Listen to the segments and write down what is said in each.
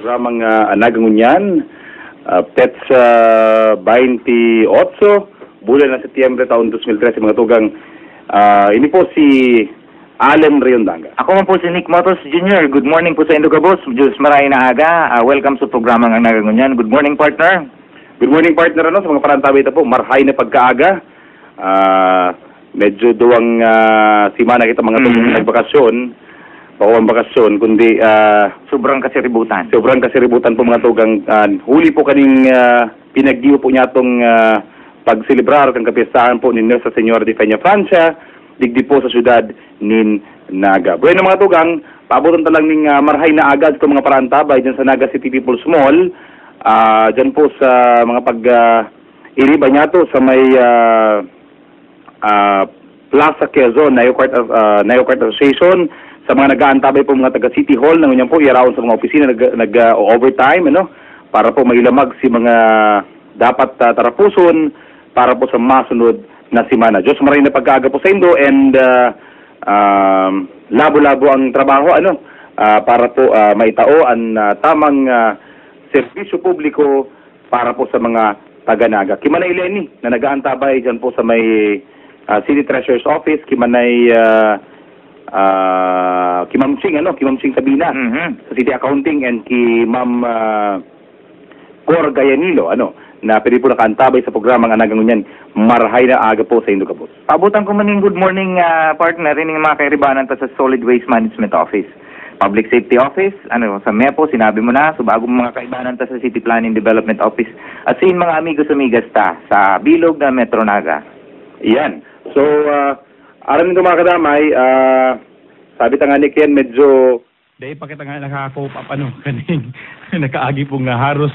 Ramang Nagangunyan, Pets 28, bulan ng Setyembre taon 2013, mga tugang. Ini po si Allen Riondanga. Ako man po si Nick Motos Jr. Good morning po sa Indogabos. Diyos maray na aga. Welcome sa programa ng Nagangunyan. Good morning, partner. Good morning, partner. Sa mga parantabay ito po, marhay na pagkaaga. Medyo duwang simana kita mga tugang nagbakasyon. Pawang bakasyon, kundi Sobrang kasiributan. Sobrang kasiributan po mga tugang. Huli po kaning pinagdiyo po niya itong pagselebrar kang kapistahan po ni Nuestra Señora de Peña Francia, digdi po sa syudad nin Naga. Bueno mga tugang, paabutan talang ning marhay na agad ko mga parantabay dyan sa Naga City People's Mall, dyan po sa mga iriba niya to sa may Plaza Quezon, Nayocart Association, sa mga nag-aantabay po mga taga City Hall, nangunyan po iaraon sa mga opisina nag-overtime, para po mailamag si mga dapat tarapuson para po sa masunod na simana. Diyos maraming na pagkaaga po sa Indo and labo-labo ang trabaho, para po maitao ang tamang serbisyo publiko para po sa mga taga-Naga. Kimanay Lenny na nag-aantabay dyan po sa may City Treasurer's Office, Kimanay Ma'am Ching Sabina sa City Accounting, and ki Ma'am Cor Gayanilo na pwede po nakaantabay sa programa ng Nagangunyan marhay na aga po sa Indogabos. Pabutan ko maning good morning, partner, rin mga kairibanan ta sa Solid Waste Management Office, Public Safety Office, sa MEPO, sinabi mo na, so bagong mga kaibanan ta sa City Planning Development Office, at sa mga amigos-amigas ta sa Bilog na Metro Naga. Iyan. So, aram nito mga kadamay, sabi tanganik yan, medyo dahil pakita nga nakakope up kaning nakaagi pong haros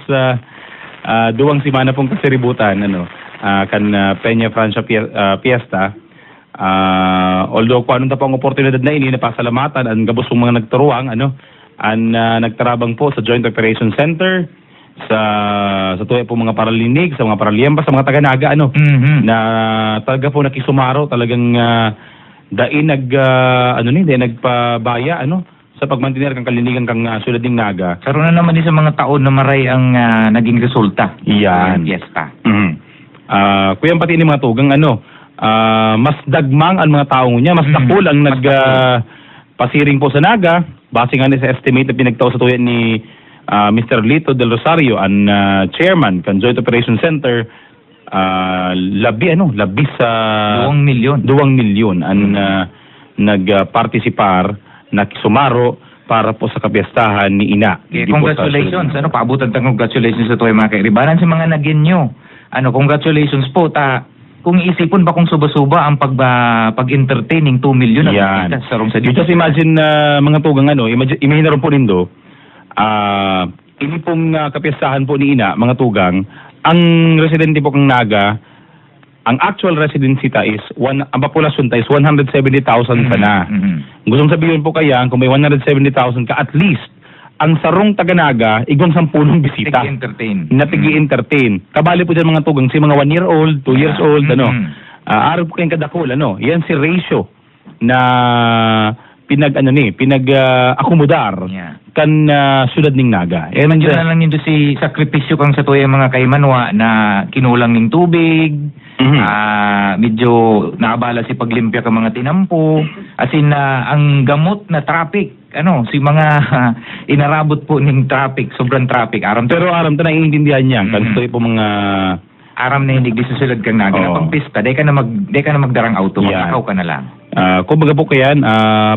duwang simana pong kasiributan kan Peña Francia Fiesta. Although kung anong tapang oportunidad na ini napasalamatan ang gabos pong mga nagturuang nagtarabang po sa Joint Operation Center, sa tuwi po mga paralinig, sa mga paraliemba, sa mga taga-Naga na talaga po nakisumaro, talagang dain nagpabaya sa pagmantiner kang kalinigan kang syudad ng Naga. Karoon na naman din sa mga taon na maray ang naging resulta. Iyan. Fiesta. Kuya pati ni mga tugang mas dagmang ang mga taong niya, mas takul ang pasiring po sa Naga, base nga sa estimate na pinagtao sa tuwi ni Mr. Lito del Rosario, ang chairman kan Joint Operation Center, labi sa 2 milyon. 2 milyon ang nagpartisipar, nagsumaro para po sa kapiyastahan ni Ina. Congratulations. Paabutan tang congratulations sa tuwa mga kairibanan sa mga naginyo. Congratulations po kung iisipon ba kung suba-suba ang pag-entertaining 2 milyon yan. Sarong sa dito. Just imagine mga tugang imagine ron po nindo, ini pong kapiyastahan po ni Ina, mga tugang, ang residente po kang Naga, ang actual residency ta is, ang populasyon ta is 170,000 pa na. Gusto sabihin po kaya, kung may 170,000 ka, at least, ang sarong taga-Naga, igong 10 bisita. Tigi-entertain. Kabali po dyan mga tugang, si mga 1 year old, 2 years old, araw po kayong kadakol, yan si ratio na pinag-akomodar kan syudad ning Naga. Nandiyan na lang yun si sakripisyo kang sa tuwa mga kaimanwa na kinulang ng tubig, medyo naabala si paglimpya ka mga tinampo, asin ang gamot na traffic, si mga inarabot po ning traffic, sobrang traffic. Pero aram ta naiintindihan niya, kan tuwi po mga aram na hindi susulod kang Naga na pang pista, di ka na magdarang auto, magkakaw ka na lang. Kumbaga po kayan,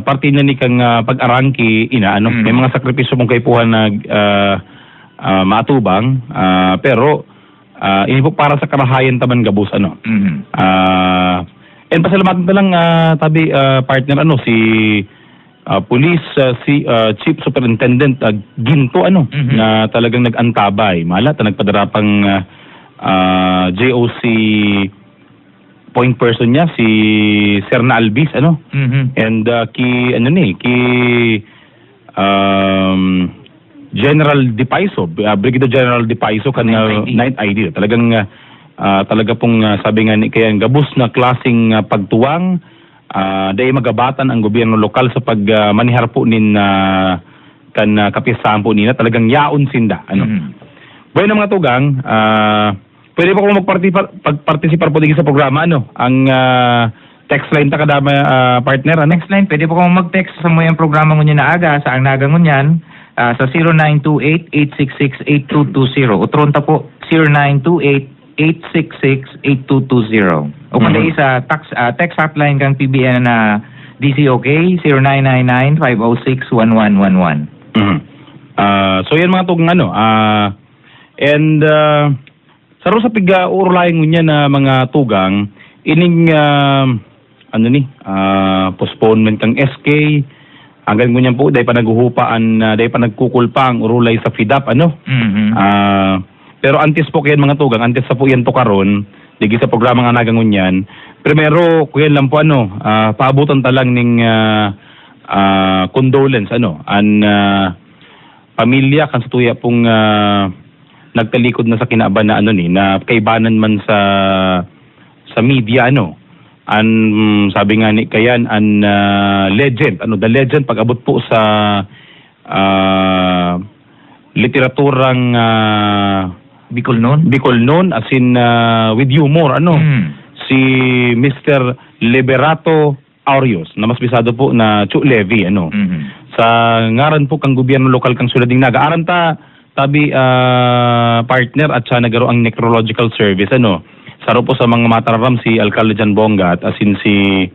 parte na ni kang pag-arangki may mga sakripisyo mong kaipuhan na maatubang, pero ini po para sa karahayan taman gabos and pasalamatan na lang tabi partner si Police Chief Superintendent Ginto na talagang nag-antabay malata nagpadarapang JOC point person niya si Serna Albis and General Dipaiso, Brigadier General Dipaiso kan Night ID. Talaga pong sabi nga ni kaya gabus na klaseng pagtuwang dahil magabatan ang gobyerno lokal sa pagmanihar po nin kan kapisahan po nina talagang yaon sinda ano. Bueno mga tugang, pwede po kung magpartisipar po din sa programa ano, ang text line ta kada partner ano. Next line, pwede po kung mag-text sa mo yung programa ngunyan na aga, sa ang naga ngunyan, sa 0928-866-8220. Utron ta po, 0928-866-8220. O kundi sa text hotline kang PBN na DCOK, 0999-506-1111. So yan mga tugang ano, and sa sa piga-urulayan ngunyan na mga tugang, ining postponement kang SK, hanggang ngunyan po, dahil pa naguhupaan, dahil pa nagkukulpa ang urulay sa FIDAP, ano? Pero antes po kayan mga tugang, antes sa po yan to karon, digi sa programa nga nagangunyan. Primero, kuyan lang po ano, paabutan talang ning condolence, ano, pamilya kan sa tuya pong nagtalikod na sa kinaba na ano ni, na kaibanan man sa media, ano. Sabi nga ni kayan, legend, ano, the legend, pag-abot po sa literaturang Bicol noon, as in with humor, ano, si Mr. Liberato Aurios, na mas bisado po na Chu Levy, ano. Sa ngaran po kang gobyerno lokal kang Sulad ng Naga, aran tabi partner at siya nagaro ang necrological service, ano. Saro po sa mga matararam si Alcalde Jan Bongat, as in si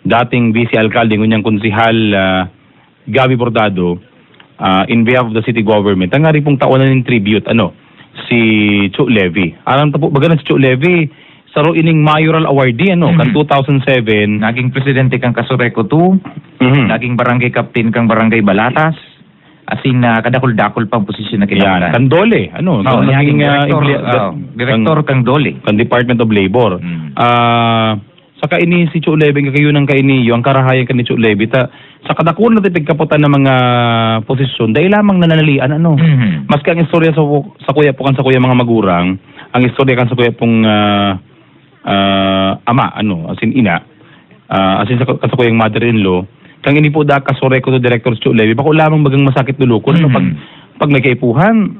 dating Vice Alcalde ngunyang konsihal Gabi Bordado, in behalf of the city government. Ang nga rin pong taonan ng tribute, ano, si Chu Levy. Alam po, baga na si Chu Levy, saro ining mayoral awardee, ano, kan 2007. Naging presidente kang Kasureco 2, naging barangay captain kang Barangay Balatas, as in kadakol-dakol pang posisyon na kinakalan. Kan Dole, ano, naging director kang Dole. Kan Department of Labor. Saka ini si Chu Levy, kayo ng kainiyo, ang karahayan ka ni Chu Levy, sa kadakul na tipigkaputan ng mga posisyon, dahil lamang nananalian, ano. Maski ang istorya sa kuya po kan sa kuya mga magurang, ang istorya kan sa kuya pong ama, ano, as in ina, as in sa kuyang mother-in-law, kang ini po da Kasureco to Director Chu Levy, bako lamang bagang masakit lulukon, ano, pag may kaipuhan,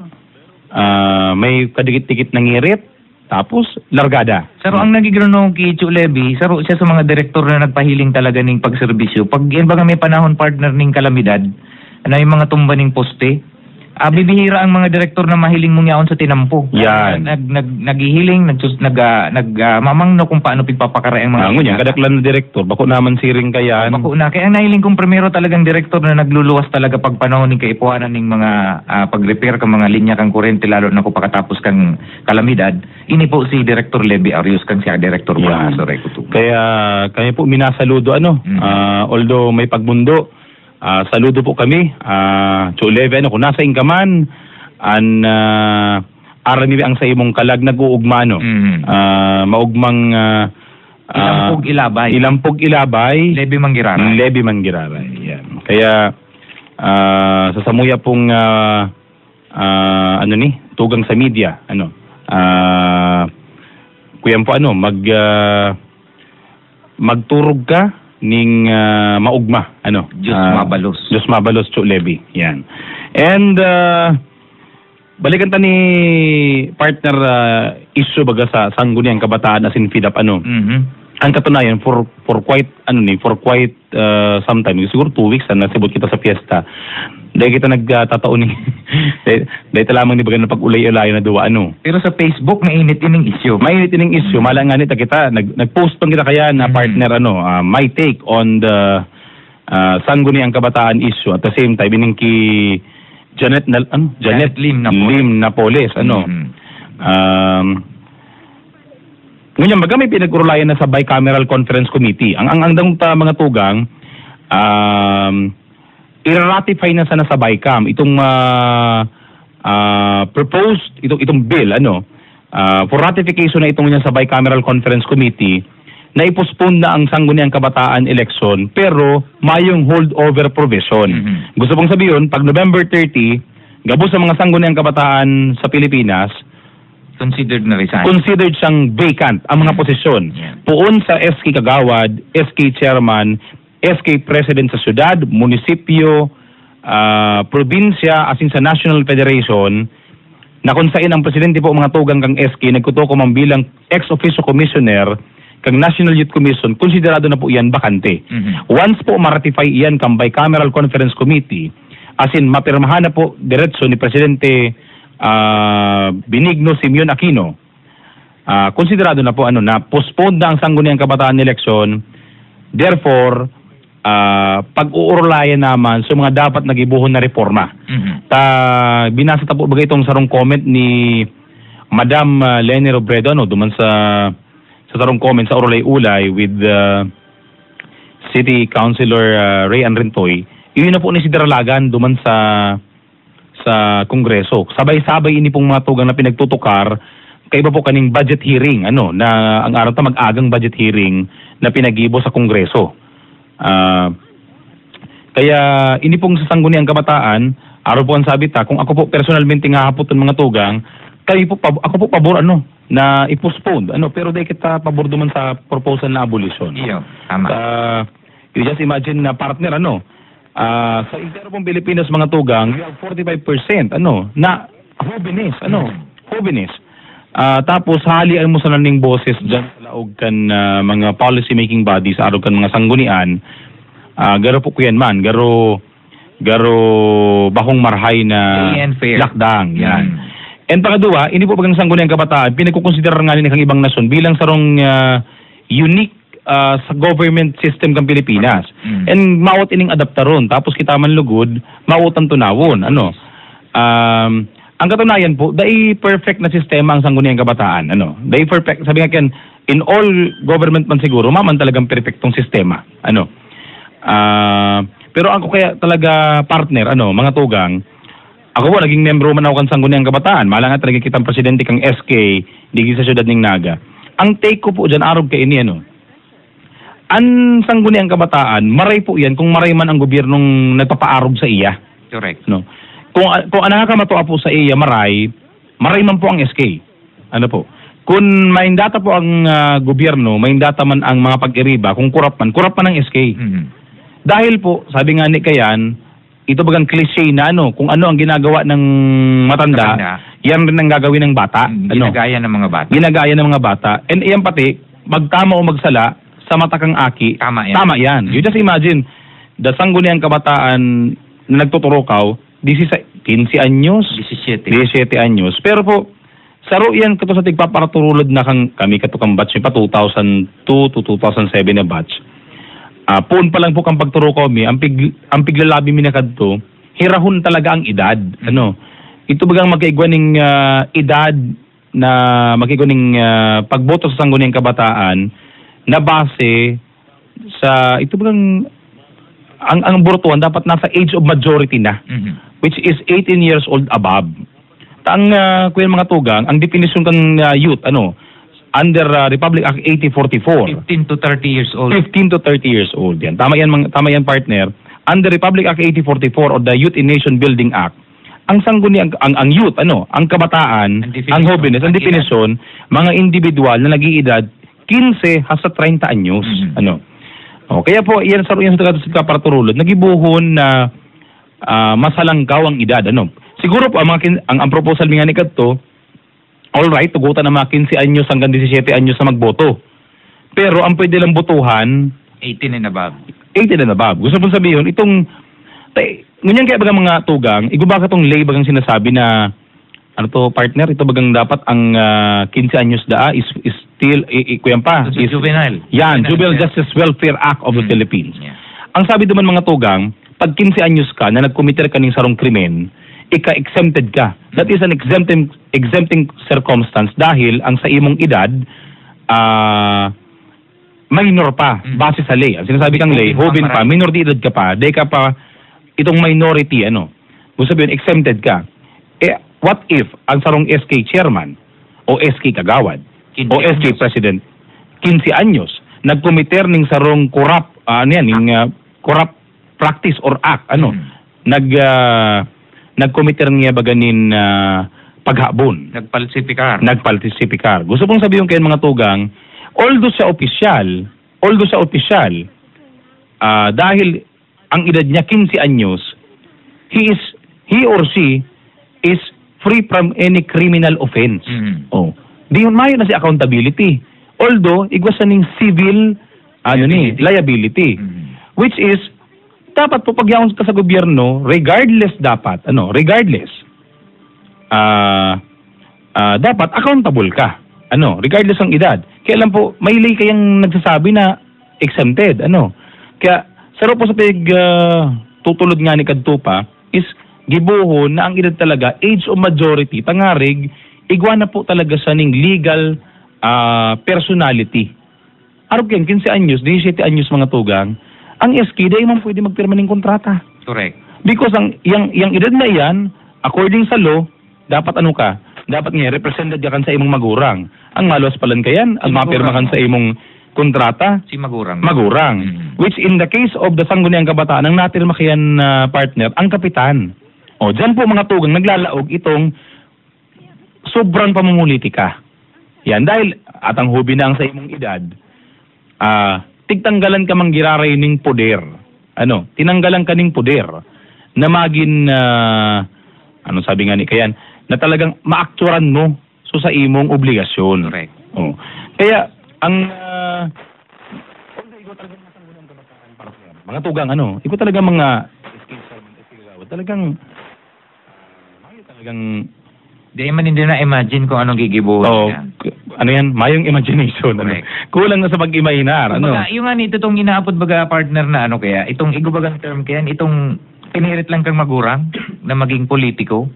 may kadikit-tikit ng ngirit, tapos largada. Saro ang nagigranong kay Chu Levy, saro siya sa mga direktor na nagpahiling talaga ning pagserbisyo. Pag yan baga may panahon partner ning kalamidad, ano yung mga tumba ning poste, bibihira ang mga direktor na mahiling mong yaon sa tinampo. Yan. Naghihiling, mamangno kung paano pigpapakara ang mga ngunyan, kadaklan na direktor, bako naman siring kayan. Bako na, kaya ang nahiling kong primero talagang direktor na nagluluwas talaga pag panahon ng kaipuhanan ng mga pag-repair kang mga linya kang kurente, lalo na kung pakatapos kang kalamidad, ini po si Director Levy Arius kang siya direktor po ng Kasureco 2. Kaya po minasaludo, ano, although may pagmundo, saludo po kami, Chu Levy, ano, kung nasa ingkaman, arami ang sa imong kalag nag-uugma, no, maugmang ilampog ilabay, Levy Manggiraray, yan. Kaya sa samuya pong ano ni, tugang sa media, ano, kuyan po, ano, magturog ka ning maugma, ano, Diyos mabalos Chu Levy, yan. And balikan ta ni partner issue baga sa sangguniang kabataan as in FIDAP, ano. Ang katunayan for quite some time, siguro 2 weeks na nasibot kita sa fiesta. Dahil kita nagtataon ni dahil lamang ni baga na pag-ulay-ulay na duwa, ano. Pero sa Facebook mainit ining issue. Malang nga nito kita nag-post pang kita kaya na partner, ano, my take on the sangguniang kabataan issue, at the same time ining ki Janet Lim Napoles, ano. Ngunyan baga may pinag-urulayan na sa Bicameral Conference Committee. Ang mga tugang, i-ratify na sana sa Bicam itong proposed itong bill, ano, for ratification na itong sa Bicameral Conference Committee, na ipospone na ang sangguniang kabataan election pero mayong holdover provision. Gusto pong sabihin, pag November 30, gabo sa mga sangguniang kabataan sa Pilipinas, considered siyang vacant ang mga posisyon. Puon sa SK Kagawad, SK Chairman, SK President sa syudad, munisipyo, probinsya asin sa National Federation na kung saan ang presidente po mga tugang kang SK nagkutuko man bilang ex-officio commissioner kang National Youth Commission, konsiderado na po yan bakante. Once po ma-ratify yan kang Bicameral Conference Committee, asin mapirmahan na po diretso ni Presidente Benigno Simeon Aquino, konsiderado na po na postponed na ang sangguniang kabataan election. Therefore, pag-uurlayan naman sa mga dapat nagibuhon na reforma. Binasa ta po bagay itong sarong comment ni Madam Leni Robredo duman sa sarong comment sa Urulay-Ulay with City Councilor Ray Anrentoy. Yun na po ni si Daralagan duman sa Kongreso. Sabay-sabay ini pong mga tugang na pinagtutukar kaiba po kaning budget hearing na ang araw ta mag-agang budget hearing na pinagibo sa Kongreso. Kaya ini pong sasangguniang kabataan, araw po ang sabi ta, kung ako po personalmente nga hapoton mga tugang, ako po pabor na i-postpone. Pero di kita pabor duman sa proposal na abolition. Iyo, tama. You just imagine na partner sa intero pong Pilipinas mga tugang, we have 45% na hobinis, hobinis. Tapos halian mo sa naning boses dyan sa laog kan mga policy making bodies, araw kan mga sanggunian, garo po kuyan man, garo bahong marhay na lakdang, yan. And pangadua, ini po bagang sangguniang kabataan, pinagkukonsiderar nga ni kang ibang nasyon bilang sarong unique sa government system kang Pilipinas. And maot ining adaptaron, tapos kita man lugod, maotan tunawon, ang katunayan po, dai perfect na sistema ang sangguniang kabataan. Dai perfect, sabi nga ken, in all government man siguro, maman talagang perfectong sistema. Pero ako kaya talaga partner, mga tugang, ako po, naging membro man ako kan sangguniang kabataan. Mala nga talaga kitang presidente kang SK, digi sa siyudad ning Naga. Ang take ko po dyan, arog kay ini, ang sangguniang kabataan, maray po yan kung maray man ang gobyernong nagpapaarog sa iya. Correct. Kung nakakamatua po sa iya, maray man po ang SK. Kung may data po ang gobyerno, may data man ang mga pag-iriba, kung kurap man ang SK. Dahil po, sabi nga ni Kayan, ito bagang cliche na kung ano ang ginagawa ng matanda, yan rin ang gagawin ng bata. Ginagaya ng mga bata. Ginagaya ng mga bata. And iyan pati, magtama o magsala, sa mata kang aki, tama yan. You just imagine, the sangguniang kabataan na nagtuturokaw, 15 anyos, 17 anyos. Pero po, saro yan kato sa tigpaparatulod na kami katukang batch, pa 2002 to 2007 na batch. Poon pa lang po kang pagturo ko ang piglalabi mi na kadto, hirahon talaga ang edad. Ito bagang magkaigwaning edad na magkaigwaning pagboto sa sangguniang kabataan na base sa ito bagang ang botohan dapat nasa age of majority na, which is 18 years old above. Ang kuya mga tugang, ang definition kan youth under Republic Act 8044. 15 to 30 years old. 15 to 30 years old. Yan. Tama yan partner. Under Republic Act 8044 or the Youth in Nation Building Act, ang sangguni ang youth, ang kabataan, ang hobbiness, ang definisyon, mga individual na nag-iedad 15 hasta 30 anyos. Kaya po, yan sa kaparturulod, nagibuhon na masalangkaw ang edad. Siguro po, ang proposal nga ni kadto, alright, tugutan na mga 15 anyos hanggang 17 anyos na magboto. Pero ang pwede lang botohan, 18 and above. 18 and above. Gusto pong sabihin, ngunyan kaya bagang mga tugang, igubaka itong lay bagang sinasabi na, partner, ito bagang dapat ang 15 anyos is still, kuyan pa. Is juvenile. Yan, Juvenile Justice Welfare Act of the Philippines. Yeah. Ang sabi naman mga tugang, pag 15 anyos ka na nagkomiter ka ng sarong krimen, ika-exempted ka. That is an exempting circumstance dahil ang sa imong edad, minor pa, base sa lay. Ang sinasabi kang lay, hobin pa, minor di edad ka pa, day ka pa, itong minority, gusto sabihin, exempted ka. What if ang sarong SK chairman, o SK kagawad, o SK president, 15 anyos, nagkomiter ning sarong corrupt, corrupt practice or act, nagkomiter niya baganin paghabon. Nagpalsipikar. Gusto pong sabihin kayo mga tugang, although siya opisyal, dahil ang edad niya 15 anyos, he or she is free from any criminal offense. Oh. Di mayo na si accountability. Although igwasan ning civil liability. Which is dapat po pagyaon ka sa gobyerno regardless dapat dapat accountable ka. Regardless ng edad. Kaya lang po may lay kayang nagsasabi na exempted. Kaya saro po sa tutulod nga ni kadtupa is gibuhon na ang edad talaga age of majority tangarig igwa na po talaga sa ning legal personality. Arog yan 15 anyos, 17 anyos mga tugang, ang SK day man pwede magpirma ng kontrata. Correct. Because yang edad na yan according sa law dapat dapat nga represented kan sa imong magurang. Ang malos palan kayan ang mapirma kan sa imong kontrata si magurang. Which in the case of the Sangguniang Kabataan ang natirma kayan partner ang kapitan. O diyan po mga tugang naglalaog itong sobrang pamumulitika. Yan dahil at ang hobi na ang sa imong edad tigtanggalan ka mang giraray ning poder. Tinanggalan ka ning poder na magin sabi nga ni kayan na talagang maakturan mo sa imong obligasyon. Correct. Oh. Kaya ang mga tugang iko talaga mga talagang Di man hindi na imagine kung anong gigibuhin niya. Mayong imagination. Kulang na sa pag-imaginar. Yung itong inaapod baga partner na kaya, itong igubagang term kaya, itong pinirit lang kang magurang na maging politiko.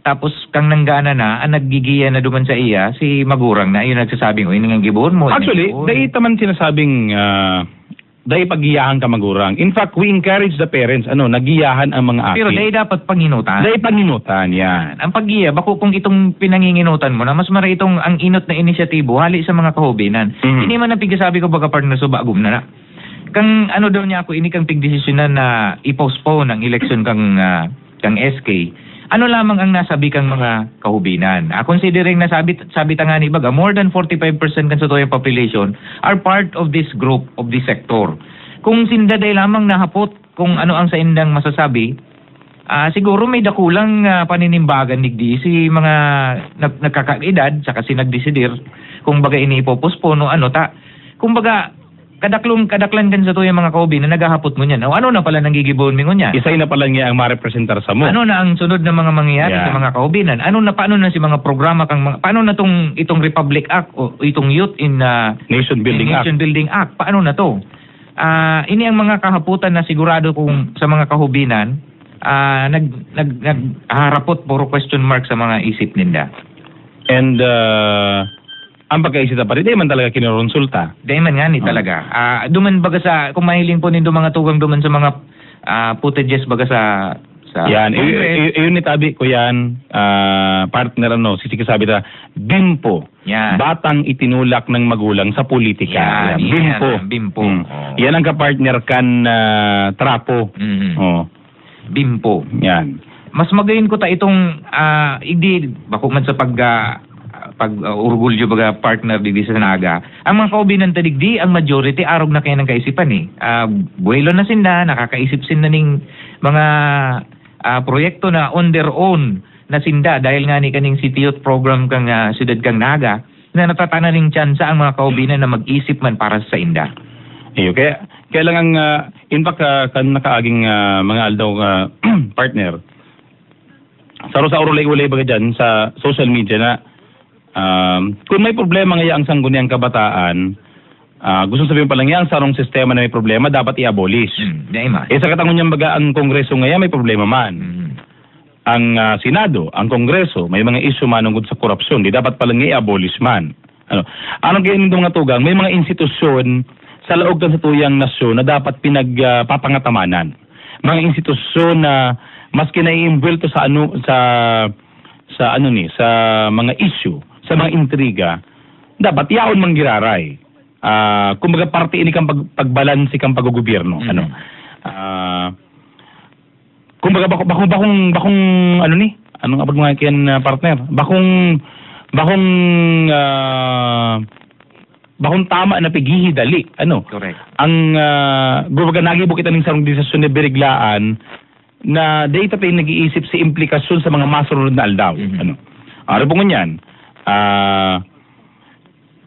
Tapos kang nanggana na, ang naggigiya na duman sa iya, si magurang na, yung nagsasabing, ini nga gibuhon mo. Actually, dahil taman sinasabing dahil paggiyahan ka magurang. In fact, we encourage the parents, nagiyahan ang mga akin. Pero dahil dapat panginutan. Dahil panginutan, yan. Ang paggiya, bako kung itong pinanginginutan mo na, mas mara itong ang inot na inisyatibo, hali sa mga kahubinan. Hindi man ang pigsasabi ko baga partner so bagum na. Kang daw niya ako, ini kang pigdesisyonan na i-postpone ang election kang SK. Lamang ang nasabi kang mga kahubinan. Considering na sabi nga ni baga, more than 45% kan sa toyong population are part of this group, of this sector. Kung sindaday lamang nahapot kung ano ang sa indang masasabi, siguro may dakulang paninimbagan digdi si mga nagkakaedad saka si nagdesidir kung baga inipopospone kung baga kadaklan kan sa tuyang mga kaubi na naghahapot mo niyan. Ano na pala nanggigibon mo niyan? Isay na pala niya ang marepresentar sa mo. Ano na ang sunod na mga mangyayari sa mga kaubinan? Paano na si mga programa paano na itong Republic Act o itong Youth in Nation Building Act? Paano na to? Ini ang mga kahaputan na sigurado kung sa mga kahubinan nagharapot puro question mark sa mga isip ninda. And ang pagkaisita pa rin, di man talaga kinurunsulta. Di man nga ni talaga. Duman baga sa, kung mahiling po nindo mga tugang duman sa mga footages baga sa yan, iyon ni tabi ko yan, partner sisikasabi na, bimpo. Yan. Batang itinulak ng magulang sa politika. Yan, bimpo. Yan ang kapartner kan trapo. Bimpo. Yan. Mas magayin ko ta itong, bako man sa pag-urgulyo baga partner di sa naga. Ang mga kaubinan tadigdi, ang majority arog na kaya ng kaisipan buwelo na sinda, nakakaisip sinda ning mga proyekto na on their own na sinda dahil nga ni kaning City Youth Program kang siyudad kang naga na natatana ning tsansa ang mga kaubinan na mag-isip man para sa inda. Kaya lang ang in fact kan nakaaging mga aldaw partner. Saro sa urulay-ulay baga dyan sa social media na kung may problema nga ang Sangguniang Kabataan, gusto sabihin pa lang ang sarong sistema na may problema, dapat i-abolish. Sa katangon niyang baga, ang Kongreso ngayon may problema man. Ang Senado, ang Kongreso, may mga issue manungkot sa korupsyon, di dapat palang i-abolish man. Anong ganyan nitong nga tugang, may mga institusyon sa laog sa tuyang nasyon na dapat pinagpapangatamanan. Mga institusyon na mas kinai-involve sa mga issue, sa mga intriga, dapat yaon manggiraray. Kumbaga parte ini kang pagbalansi kang paggobyerno. Kumbaga bakong anong abag mga kiyan partner? Bakong tama na pigihidali. Correct. Ang kumbaga nagibo kita ning sarong desisyon na beriglaan na data tayo nag-iisip sa implikasyon sa mga masunod na aldaw. Ano? Ano po ngunyan?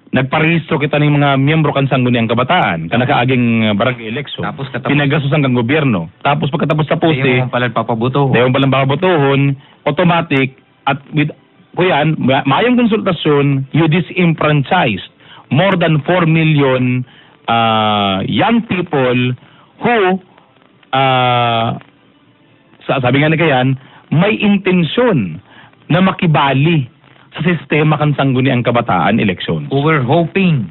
Nagparehistro kita ng mga miyembro kan sangguniang kabataan, kanakaaging barangay election. Tapos pinagasusan kang gobyerno. Tapos pagkatapos tapos Dayon mo palang papabuto. Dayon palang papabutohon, automatic, at with, kuyan, mayong konsultasyon, you disenfranchised more than 4 million young people who, sabi nga na kayan, may intensyon na makibali sa sistema kan sangguniang kabataan election. Who were hoping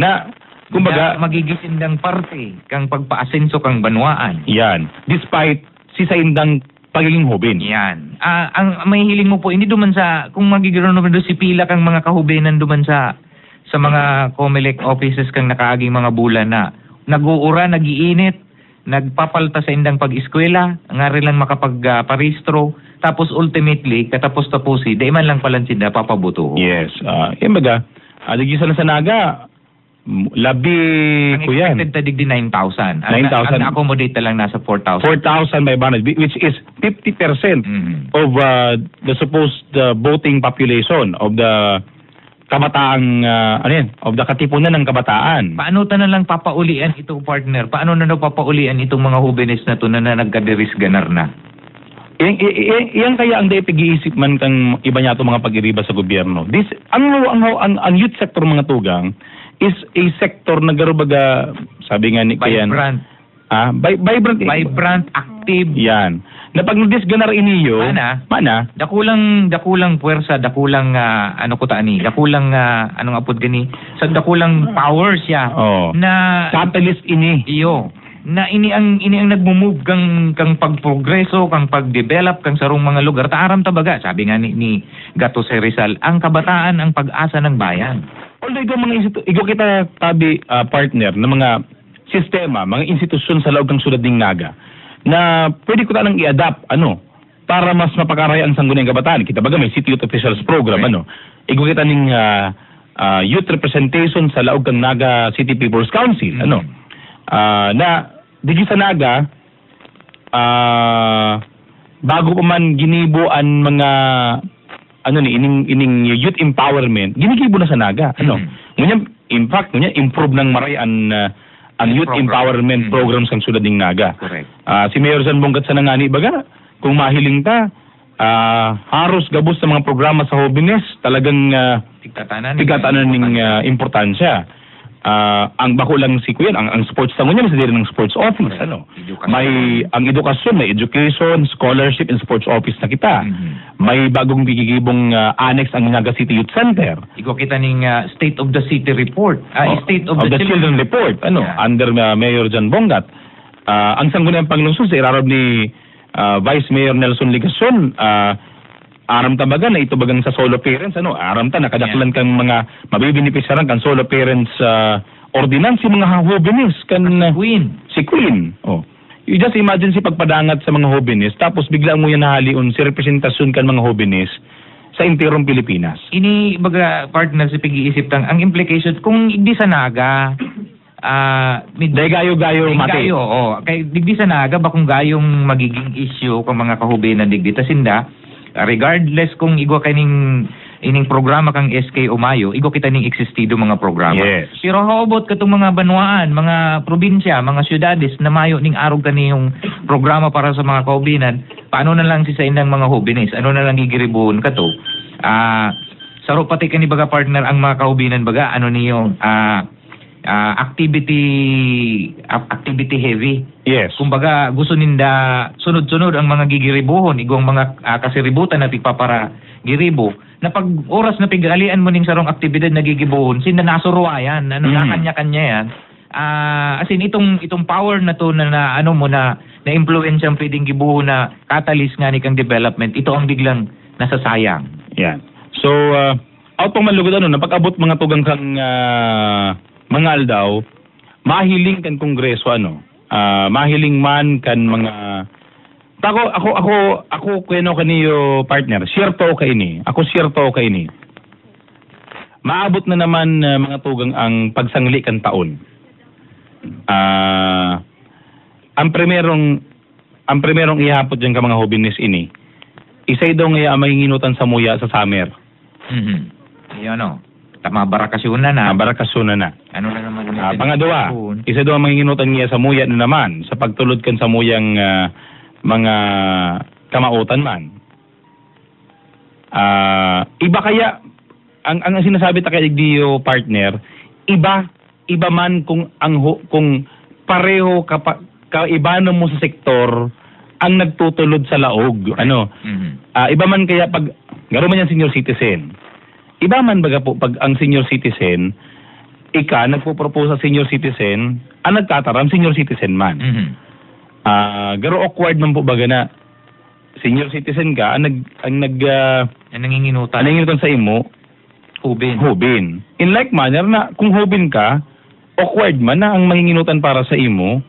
na kumbaga na magigisindang parte kang pagpaasenso kang banwaan. Yan. Despite si saindang pagiging hubin. Yan. Ang may hiling mo po, hindi duman sa, kung magigiron naman doon si pila kang mga kahubinan duman sa mga COMELEC offices kang nakaaging mga bulan na nag-uura, nag-iinit, nagpapalta sa indang pag-eskwela, nga rin lang makapag-paristro, tapos ultimately, katapos-tapusi, di man lang palang sinda papabuto. Yes. Yan baga, digisa na sa naga, labi ang ko yan. expected tadig di 9,000. 9,000. Ang na-accommodate na lang nasa 4,000. 4,500, which is 50% of the supposed voting population of the kabataang, of the katipunan ng kabataan. Paano ta na lang papaulian itong partner? Paano na papaulian itong mga hubenes na to na nagkadiris ganar na? Iyan kaya ang pag-iisip man kang iba niya itong mga pag-iriba sa gobyerno. Ang youth sector mga tugang is a sector na garubaga, sabi nga ni Kayan. Vibrant. Vibrant, active. Yan. Na pag nag-disganar iniyo, mana? Dakulang puwersa, dakulang dakulang anong apod gani? Sa dakulang power siya. Na catalyst ini. Iyo. Na ini ang nagmo-move kang pagprogreso, kang pagdevelop kang sarong mga lugar. Taaram tabaga, sabi nga ni Gato C. Rizal, ang kabataan ang pag-asa ng bayan. Although kita tabi partner ng mga sistema, mga institusyon sa loob ng sulad ng Naga na pwede ko tanang i-adapt para mas mapakaraya ang sangguniang kabataan. Kita baga may City Youth Officials Program Igo kita ning youth representation sa loob ng Naga City People's Council na digi sa Naga bago pa man ginibuan mga ining youth empowerment, ginigibo na sa Naga. Ngunyan, in fact, improve ng marayan ang youth empowerment programs ng sulad ng Naga. Correct. Si Mayor San Bongat sa nangani, baga, kung mahiling ta, haros gabos sa mga programa sa Hobines, talagang tigatanan ng importansya. Ang bako lang si Kuyan, ang sports tango niya, nasa ng sports office. May ang edukasyon, may education, scholarship, and sports office na kita. May bagong bigigibong annex ang Naga City Youth Center. Iko kita ning State of the City Report. State of the Children Report. Under Mayor Jan Bongat. Ang sangguniang panglungsod sa irarab ni Vice Mayor Nelson Ligason, aram ta baga na ito bagang sa solo parents, aram ta nakadaklan kang mga mabibinipisyaran kan solo parents ordinance, si mga hobinis kan si Queen. You just imagine si pagpadangat sa mga hobinis, tapos bigla mo yan nahaliun si representasyon kan mga hobinis sa interong Pilipinas. Ini baga partner si pag-iisip tang ang implication kung hindi sa Naga gayo mati. Kay digdi sa Naga ba kung gayong magiging issue kung mga kahubinan digdi ta sinda, regardless kung igo kaning ining programa kang SK Umayo, igo kita ning existido mga programa. Yes. Pero haobot katong mga banwaan, mga probinsya, mga syudades na mayo ning arog kani yung programa para sa mga kaubinan, paano na lang si sa indang mga hobines? Ano na lang gigiribuhon kato? Saro pati kani baga partner ang mga kaubinan baga niyo activity heavy. Yes. Kumbaga gusto ninda sunod-sunod ang mga gigiribuhon, igong mga kasiributan na para giribo. Na pag oras na pigalian mo ning sarong aktibidad na gigibuhon, sinda nasuruayan, na kanya-kanya yan. As in itong power na to na influence ang pwedeng gibuhon na catalyst nga ni kang development, ito ang biglang nasasayang. Yan. So, out pang malugod na pag-abot mga tugang kang mga aldaw, mahiling kan kongreso mahiling man kan mga ako kaniyo partner, siyerto kay ni. Maabot na naman mga tugang ang pagsangli kan taon. Ang primerong ang primerong ihapot dyan ka mga hobinis ini, isay daw nga may nginutan sa muya sa summer. Yun o. Tama barakasyon na. Barakasyon na. Ano na naman? Pangalawa, isa daw ang mga nginutan niya sa muya na naman, sa pagtulod kan sa muyang mga kamautan man. Iba kaya, ang sinasabi ta kay Dio partner, iba man kung kung pareho kaibano mo sa sektor ang nagtutulod sa laog. Ano? Iba man kaya pag garo man yan senior citizen. Iba man baga po pag ang senior citizen nagpo-propose sa senior citizen, ang nagtataram senior citizen man. Garo awkward man po baga na senior citizen ka ang nanginginutan sa imo hubin. In like manner na kung hubin ka, awkward man na ang manginginutan para sa imo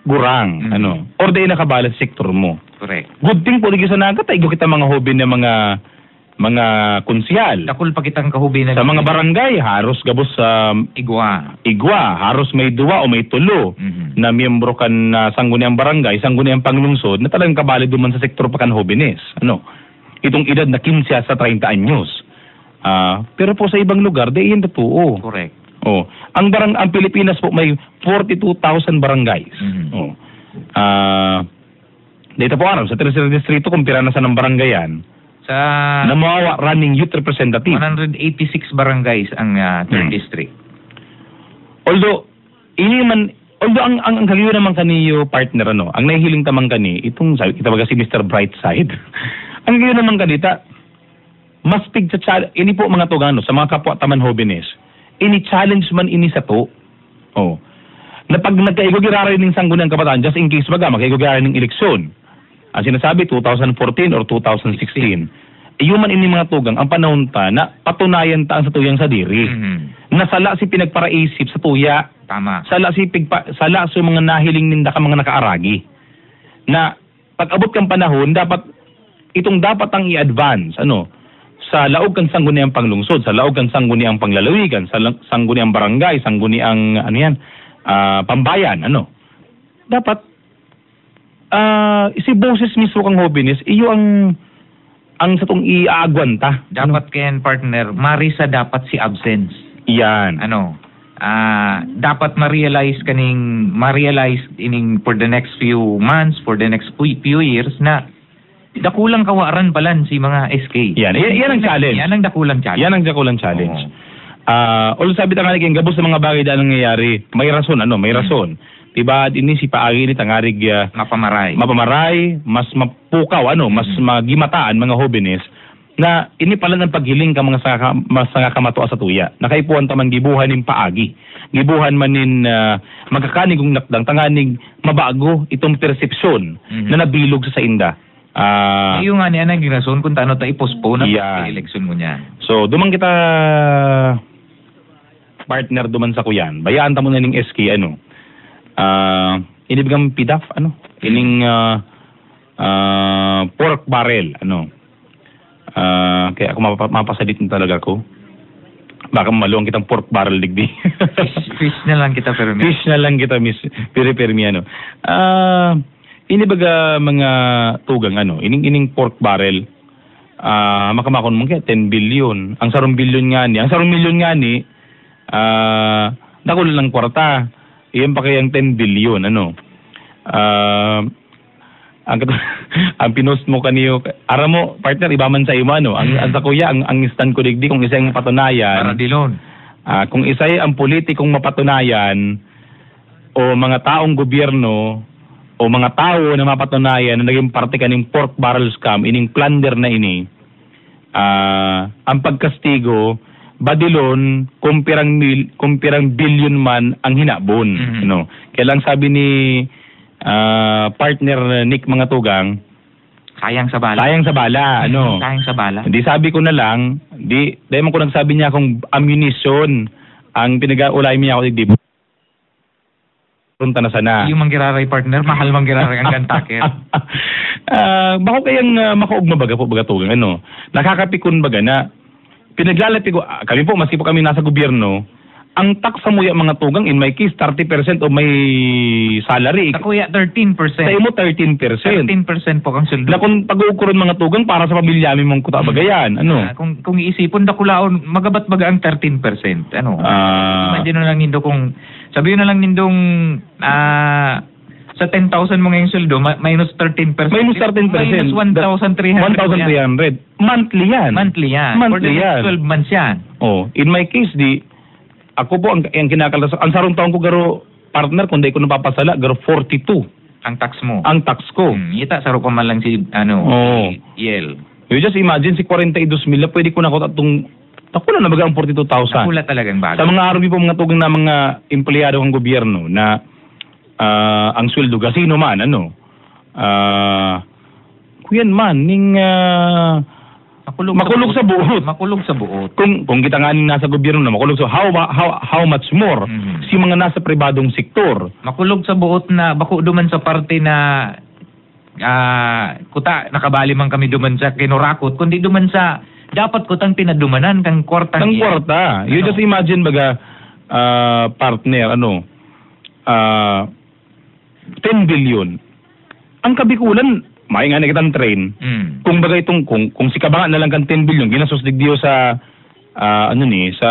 gurang. Ano? Or day nakabalas sektor mo. Correct. Good thing po sa nagatay kita mga hubin na mga konsyal. Dakul pa kitang kahubin sa mga barangay, haros gabos sa igwa, haros may duwa o may tulo na miyembro kan sangguniang barangay, sangguniang panglungsod na talagang kabali duman sa sektor pa kan hubines. Ano? Itong edad na 15 sa 30 anyos. Pero po sa ibang lugar, di yan totoo. Correct. Ang Pilipinas po may 42,000 barangays. Dito po sa tercer distrito, kumpira na sa ng barangayan, na mawawa running youth representative. 186 barangays ang 3rd district. Although ang kagayon naman kaniyo partner, ang nahihiling tamang kani, itong itawaga si Mr. Brightside, ang kagayon naman kanita, mas ini po mga tugano sa mga kapwa taman hobines, ini challenge man ini sa to. Na pag nagkaigugiraray ng sangguniang kabataan, just in case baga, magkaigugiraray ng eleksyon. Ang sinasabi, 2014 or 2016. Iyon ini mga tugang, ang panahon ta na patunayan ta sa tuyang sa diri. Nasala si pinagparaisip sa tuya. Tama. Sala sa mga nahiling ninda ka mga nakaaragi. Na pag abot kang panahon, dapat ang i-advance, sa laog kan sangguniang panglungsod, sa laog kan sangguniang panglalawigan, sa sangguniang barangay, sangguniang pambayan, dapat si boses mismo kang hobines, iyo ang sa tong iaagwanta. Dapat kayan partner, marisa dapat si absence. Yan. Dapat ma-realize ining for the next few months, for the next few years na dakulang kawaran palan si mga SK. Yan ang challenge. Yan ang dakulang challenge. Although sabi ta nga gabos sa mga bagay dahil nangyayari, may rason, may rason. Diba, ini si paagi ni tangarig mapamaray, mas mapukaw, mas magimataan mga hobines, na ini pala ng paghiling ka mga sanga kamatua sa tuya. Nakaipuan taman gibuhan nin paagi. Gibuhan man nin magkakanig ng nakdang, tanganig mabago itong persepsyon na nabilog sa inda. Yung nga niya nang ginason kung taano tayo postpone ang eleksyon mo niya. So, dumang kita partner duman sa kuyan. Bayaan ta mo na ning SK, inibigang PDAF, ining pork barrel, kaya ako mapasalit na talaga ko. Baka maluwang kitang pork barrel digdi. Fish na lang kita, miss. Piri-permi, inibaga mga tugang, ining pork barrel, makamakon mo kaya 10 billion. Ang sarong billion nga ni, nakulo lang kwarta. Iyan pa kayang 10 billion, ang pinost mo kaniyo, ara mo, partner, iba man sa imo, ang sa kuya, ang stand ko digdi, kung isa yung mapatunayan, para dilon. Kung isa ang politikong mapatunayan, o mga taong gobyerno, o mga tao na mapatunayan na naging parte kaning pork barrel scam, ining plunder na ini, ang pagkastigo, badilon, kumpirang billion man ang hinabon. Kaya lang sabi ni partner Nick mga tugang, Sayang sa bala. Sayang sa bala. Hindi sabi ko na lang, dahil man ko nagsabi niya kung ammunition ang pinag-ulay niya ako digdi. Punta na sana. Yung manggiraray partner, mahal manggiraray ang gantaker. Bako kayang makaugma baga po baga tugang, Nakakapikon baga na pinaglalati ko, kami po, maski po kami nasa gobyerno, ang tax sa muya mga tugang, in my case, 30% of my salary. Sa kuya, 13%. Sa imo, 13%. 13% po ang sweldo. Na kung pag-uukuron mga tugang para sa pamilya mi mong kutabagayan, ano? Kung iisipon dakulaon, magabat baga ang 13%. Ano? Imagine na lang nindo kung, sabihin na lang nindong, sa 10,000 mo ngayong sweldo, minus 13%. Minus 13%. Minus 1,300. 1,300. Monthly yan. Monthly yan. For the next 12 months yan. Oh, in my case, ako po, ang kinakalas, ang sarong taon ko garo, partner, kung di ko napapasala, garo 42. Ang tax mo. Ang tax ko. Ita, saro ko man lang si, Yel. You just imagine, si 42,000 na pwede ko na itong, nakula na baga ang 42,000. Nakula talagang bago. Sa mga army po, mga tugang na mga empleyado ng gobyerno, na ang sweldo, gasino man, kuyan man, ning, makulog sa buot. Makulog sa buot. Kung kita nga nasa gobyerno na makulog sa how much more si mga nasa pribadong sektor. Makulog sa buot na bako duman sa parte na kuta nakabali man kami duman sa kinurakot kundi duman sa dapat kutang pinadumanan kang kwarta. Kang kwarta. You just imagine baga partner 10 billion. Ang kabikulan may nga na kitang train. Kung bagay itong, kung si Kabangan na lang kan 10 billion, ginasos digdiyo sa, sa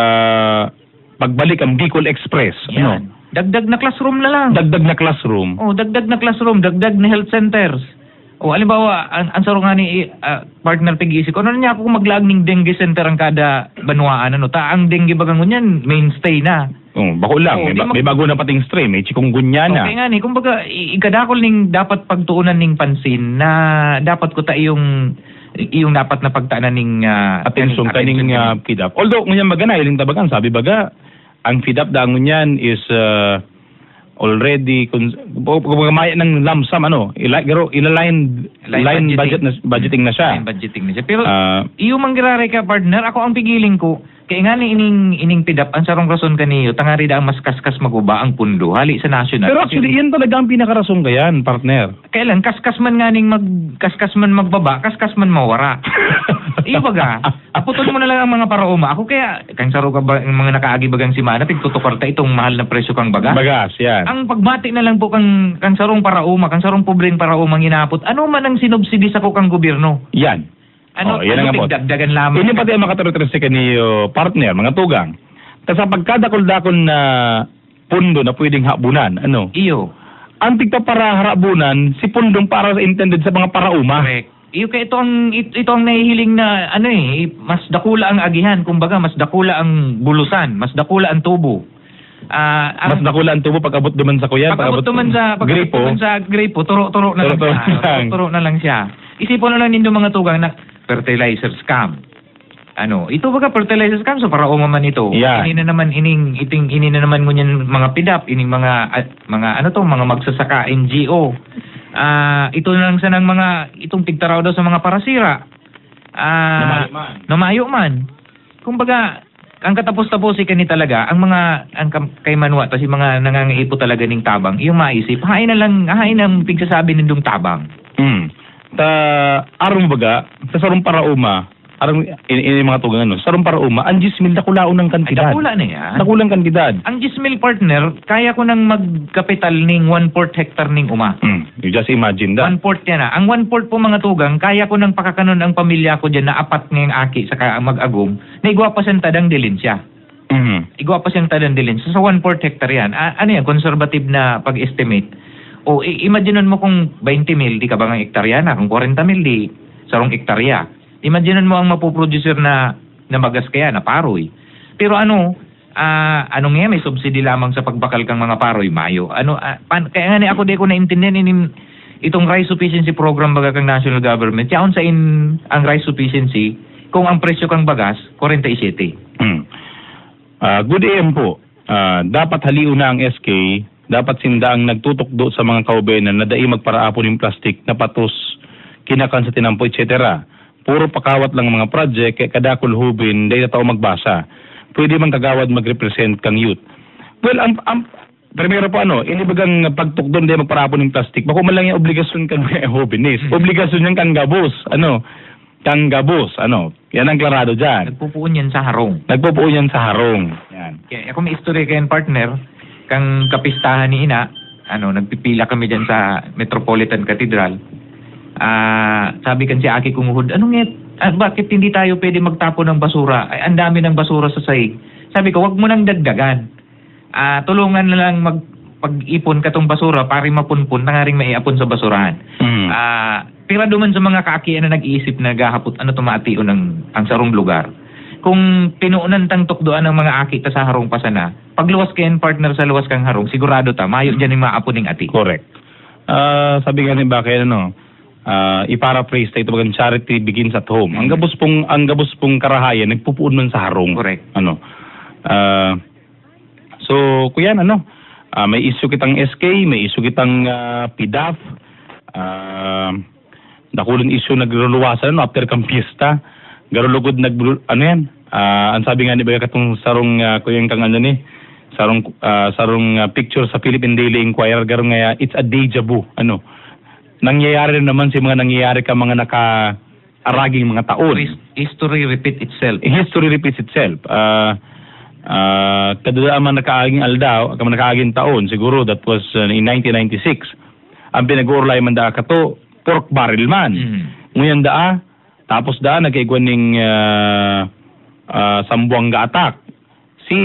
pagbalik ang Bicol Express. Yan. Dagdag na classroom na lang. Dagdag na classroom. Dagdag na classroom, dagdag na health centers. Halimbawa, ang saro nga ni partner pag-iisip ko, niya ako maglaag ng dengue center ang kada banwaan, ang dengue bagang ngunyan, mainstay na. Bako lang, may bago na pating strain, may chikungunya na. Okay nga ni, kumbaga, ikadakol ning dapat pagtuunan ning pansin na dapat ko ta yung dapat na pagtaanan ning atensyon kaning FIDAP. Although, ngunyan baga na, iling tabagan, sabi baga, ang FIDAP da ngunyan is already maya ng lump sum line budgeting na siya. Line budgeting na siya. Pero iyo manggirare ka partner, ako ang pigiling ko kaya nga ni ining PIDAP ang sarong rason kaniyo tangari da ang mas kaskas maguba ang pundo hali sa national. Pero actually yan talaga ang pinakarason kayan, partner. Kailan kaskas man nga ning kaskas man magbaba, kaskas man mawara. Iyo baga, aputol mo na lang ang mga parauma. Ako kaya kang saro ka ba ang mga nakaagi bagang simana pigtutukarta itong mahal na presyo kang bagas. Bagas, yan. Ang pagbati na lang po kang sarong parauma, kang sarong pobreng parauma ginapot. Ano man ang sinubsidi sa kukang gobyerno? Yan. Yan ang dagdagan lamang. Yan yung pati ang makatarotrese kaniyo partner, mga tugang. Kasi pagkadakol-dakol na pundo na pwedeng habunan, Iyo. Ang tigpa para harabunan, si pundong para sa intended sa mga parauma. Correct. Iyo kaya ito ang nahihiling na mas dakula ang agihan, kumbaga mas dakula ang bulusan, mas dakula ang tubo. Mas dakula ang tubo pag abot duman sa kuya, pag abot duman sa gripo, turo na lang siya. Isipon na lang nindo mga tugang na fertilizer scam. Ito baga fertilizer scam so para umaman ito. Yeah. Ini na naman ngunyan mga PIDAP, ining mga mga magsasaka NGO. Ito na lang sanang mga itong tigtaraw daw sa mga parasira. Namayo man. Kumbaga ang katapos-tapos kani talaga ang kay Manwa tas yung mga nangangaipo talaga ning tabang yung maisip hain ang pigsasabi nindong tabang. Arong baga sa sarong parauma arong ini mga tugang sarong parauma ang 10,000 nakulaon ng kantidad. Nakula na yan. Nakulang kantidad. Ang 10,000 partner kaya ko nang magkapital ning 1/4 hectare ning uma. You just imagine that. 1/4 yan na. Ang 1/4 po mga tugang kaya ko nang pakakanon ang pamilya ko diyan na apat ngayong aki sa mag-agom na igwa pa siyang tadang dilin siya. Igwa pa siyang tadang dilin. So sa 1/4 hectare yan. Yan conservative na pag-estimate. Imagineon mo kung 20,000 di ka ba ng hektarya na, kung 40,000 di sarong hektarya. Imagineon mo ang mapuproducer na bagas kaya na paroy. Pero nga may subsidy lamang sa pagbakal kang mga paroy mayo. Kaya nga ni ako di ko naintindihan itong rice sufficiency program baga kang national government. Yaon sa ang rice sufficiency kung ang presyo kang bagas 47. Good AM po. Dapat haliw na ang SK. Dapat sindaang nagtutukdo sa mga kaubenan na dai magparaapon yung plastic na patos, kinakan sa tinampo, etc. Puro pakawat lang mga project, kaya kadakol hubin, dahil na tao magbasa. Pwede man kagawad mag-represent kang youth. Well, primero po inibagang pagtukdon dahil magparaapon yung plastic, bako man lang yung obligasyon kang hubin is. Obligasyon yung kang gabos, yan ang klarado dyan. Nagpupuon yan sa harong. Yan. Kaya ako may istorya kayan partner, kang kapistahan ni ina, nagpipila kami dyan sa Metropolitan Cathedral. Sabi kan si Aki Kumuhod, bakit hindi tayo pwede magtapon ng basura? Ay, ang dami ng basura sa sahig. Sabi ko, wag mo nang dagdagan. Tulungan na lang pag-ipon katong basura para mapunpun na nga rin maiapon sa basurahan. Pero duman sa mga kaakian na nag-iisip na gahapot tumation ang sarong lugar. Kung pinuunan tang tukdoan ng mga aki ta sa harong pasana, pagluwas kayan partner sa luwas kang harong, sigurado ta, mayo dyan yung maapon ng ati. Correct. Sabi nga ni Bakay, i-paraphrase tayo bagang charity begins at home. Ang gabos pong karahayan, nagpupuon man sa harong. Correct. So, kuyan, may issue kitang SK, may issue kitang PDAF, nakulong issue nagluluwasan, after kang fiesta, garulugod ang sabi nga ni Baga katong sarong kuyang kang sarong picture sa Philippine Daily Inquirer, garong nga it's a deja vu. Nangyayari rin naman si mga nangyayari ka mga naka-araging mga taon. History repeats itself. History repeats itself. Kadadaan man nakaaging aldaw, nakaaging taon, siguro that was in 1996. Ang pinag-uurlay man da kato, pork barrel man. Ngayon tapos nagkaigwan ng Sambuanga attack. Si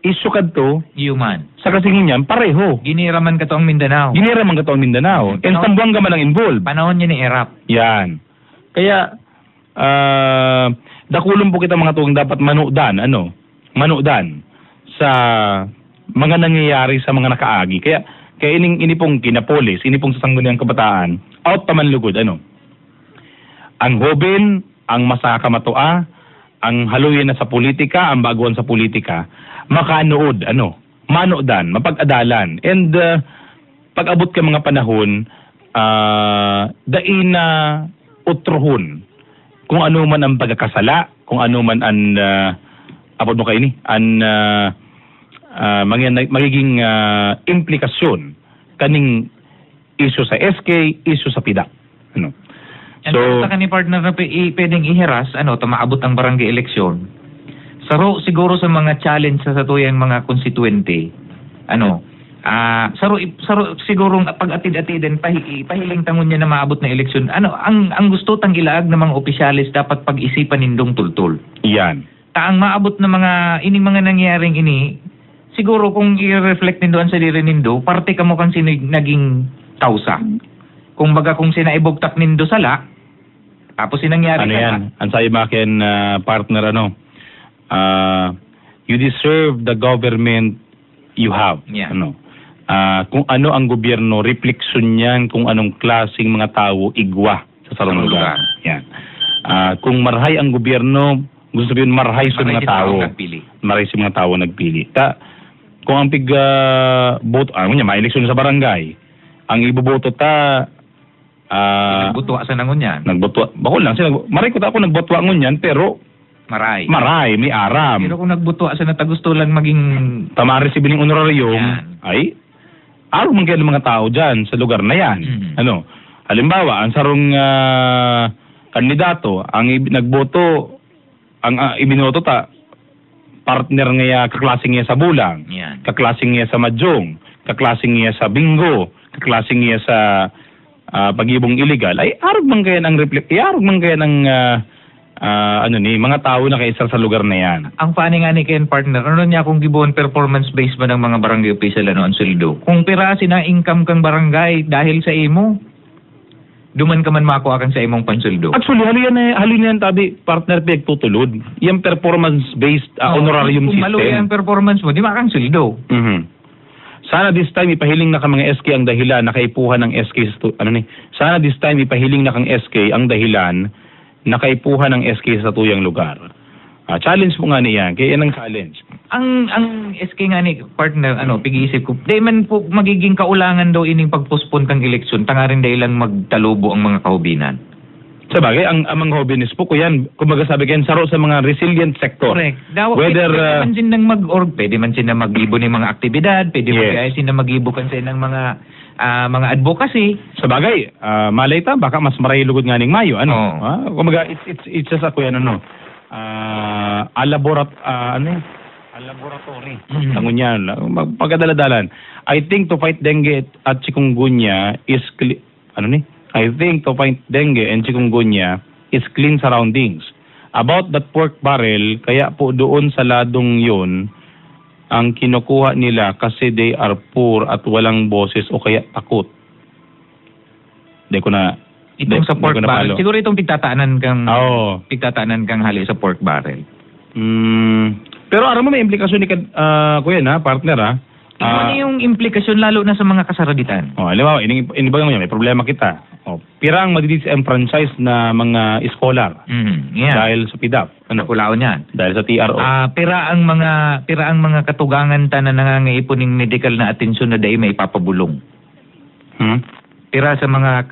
Isukad to, human. sa kasingin niyan, pareho. Giniraman ka to ang Mindanao. And Sambuanga man ang involved. Panahon niya ni Erap. Yan. Kaya, dakulong po kita mga tuwang dapat manudan sa mga nangyayari sa mga nakaagi. Kaya ini pong kinapolis, ini pong sasangguniang kabataan, out taman lugod, ang hoben, ang masakamatua, ang haluyan na sa politika, ang baguan sa politika, makanood, manodan, mapag-adalan. And pag-abot ka mga panahon, dain na utrohon kung ano man ang pagkakasala, kung ano man ang abot mo kayo magiging implikasyon kaning issue sa SK, issue sa PDAP. So, sa ni partner na pwedeng ihiras, maabot ang barangay eleksyon. Siguro sa mga challenge sa tuyang mga konstituente, siguro pag-atid-atiden, pahiling tangon niya na maabot na eleksyon. Ang gusto tang ilaag ng mga opisyalis dapat pag-isipan nindong tultul. Yan. Taang maabot na mga nangyaring siguro kung i-reflect nindo ang sarili nindo, parte ka mo kang naging kausa. Kung sinaibugtak nindo sala, tapos sinangyari yan? Ang sabi makin partner, you deserve the government you have. Yeah. Kung ano ang gobyerno, refleksyon yan kung anong klaseng mga tao igwa sa sarong lugar. Yan. Kung marhay ang gobyerno, gusto sabihin marhay sa mga tao. Marhay sa mga tao nagpili. Kung ang boto, ma-eleksyon sa barangay, ang iboboto nagbutwa sa nangunyan. Bakol lang. Maray ko ako nagbutwa ngunyan, pero Maray, may aram. Pero kung nagbutwa sa natagusto lang maging tama receive ng honorarium, ay araw man kayo ng mga tao dyan sa lugar na yan. Halimbawa, ang sarong kandidato, ang nagboto, ang ibinoto partner ngayon, kaklaseng niya sa Bulang, kaklaseng niya sa Madjong, kaklaseng niya sa Bingo, kaklaseng niya sa pag-ibong illegal, ay arog man kaya ng arog man kaya ng mga tao na kaisar sa lugar na yan. Ang funny nga ni Ken partner, niya kung gibuon performance based ba ng mga barangay official ang sweldo? Kung pirasin na income kang barangay dahil sa imo, duman ka man makuha kang sa imong pansweldo. Actually, halin yan tabi, partner tutulod. Yung performance-based honorarium system. Kung maluya ang performance mo, di makang sweldo. Sana this time ipahiling na kang mga SK ang dahilan na kaipuhan ng SK Sana this time ipahiling na kang SK ang dahilan na kaipuhan ng SK sa tuyang lugar. Challenge mo nga niyan, kaya yan ang challenge. Ang SK nga ni partner, pag-iisip ko, di man po magiging kaulangan daw ining pagpospon kang eleksyon, tangarin dahil lang magtalubo ang mga kahubinan. Sabagay, ang mga hobbies po ko yan, kumbaga sabi kayo, saro sa mga resilient sector. Correct. Whether, pwede man sila mag-ibo ng mga aktibidad, pwede man sila mag-ibo kan sila ng mga advocacy. Sabagay, malay ta, baka mas maray lugod nga ning mayo. Kumbaga, it's just ako yan, Ang laboratory. Tangunyan. Pagkadaladalan. I think to fight dengue at chikungunya is I think to fight dengue and chikungunya is clean surroundings. About that pork barrel, kaya po doon sa ladong yun, ang kinukuha nila kasi they are poor at walang boses o kaya takot. Di ko na... Itong sa pork barrel, siguro itong pigtataanan kang hali sa pork barrel. Pero aram mo may implikasyon ni kuya na, partner ha? Ano yung implikasyon lalo na sa mga kasaraditan? Alam mo, inibagay mo yan, may problema kita. Pirang madidis-franchise na mga scholar dahil sa PDAP. Nakulaon yan. Dahil sa TRO. Pira ang mga katugangan ta na nangangaipon ng medical na atensyon na dahil may papabulong. Pira sa mga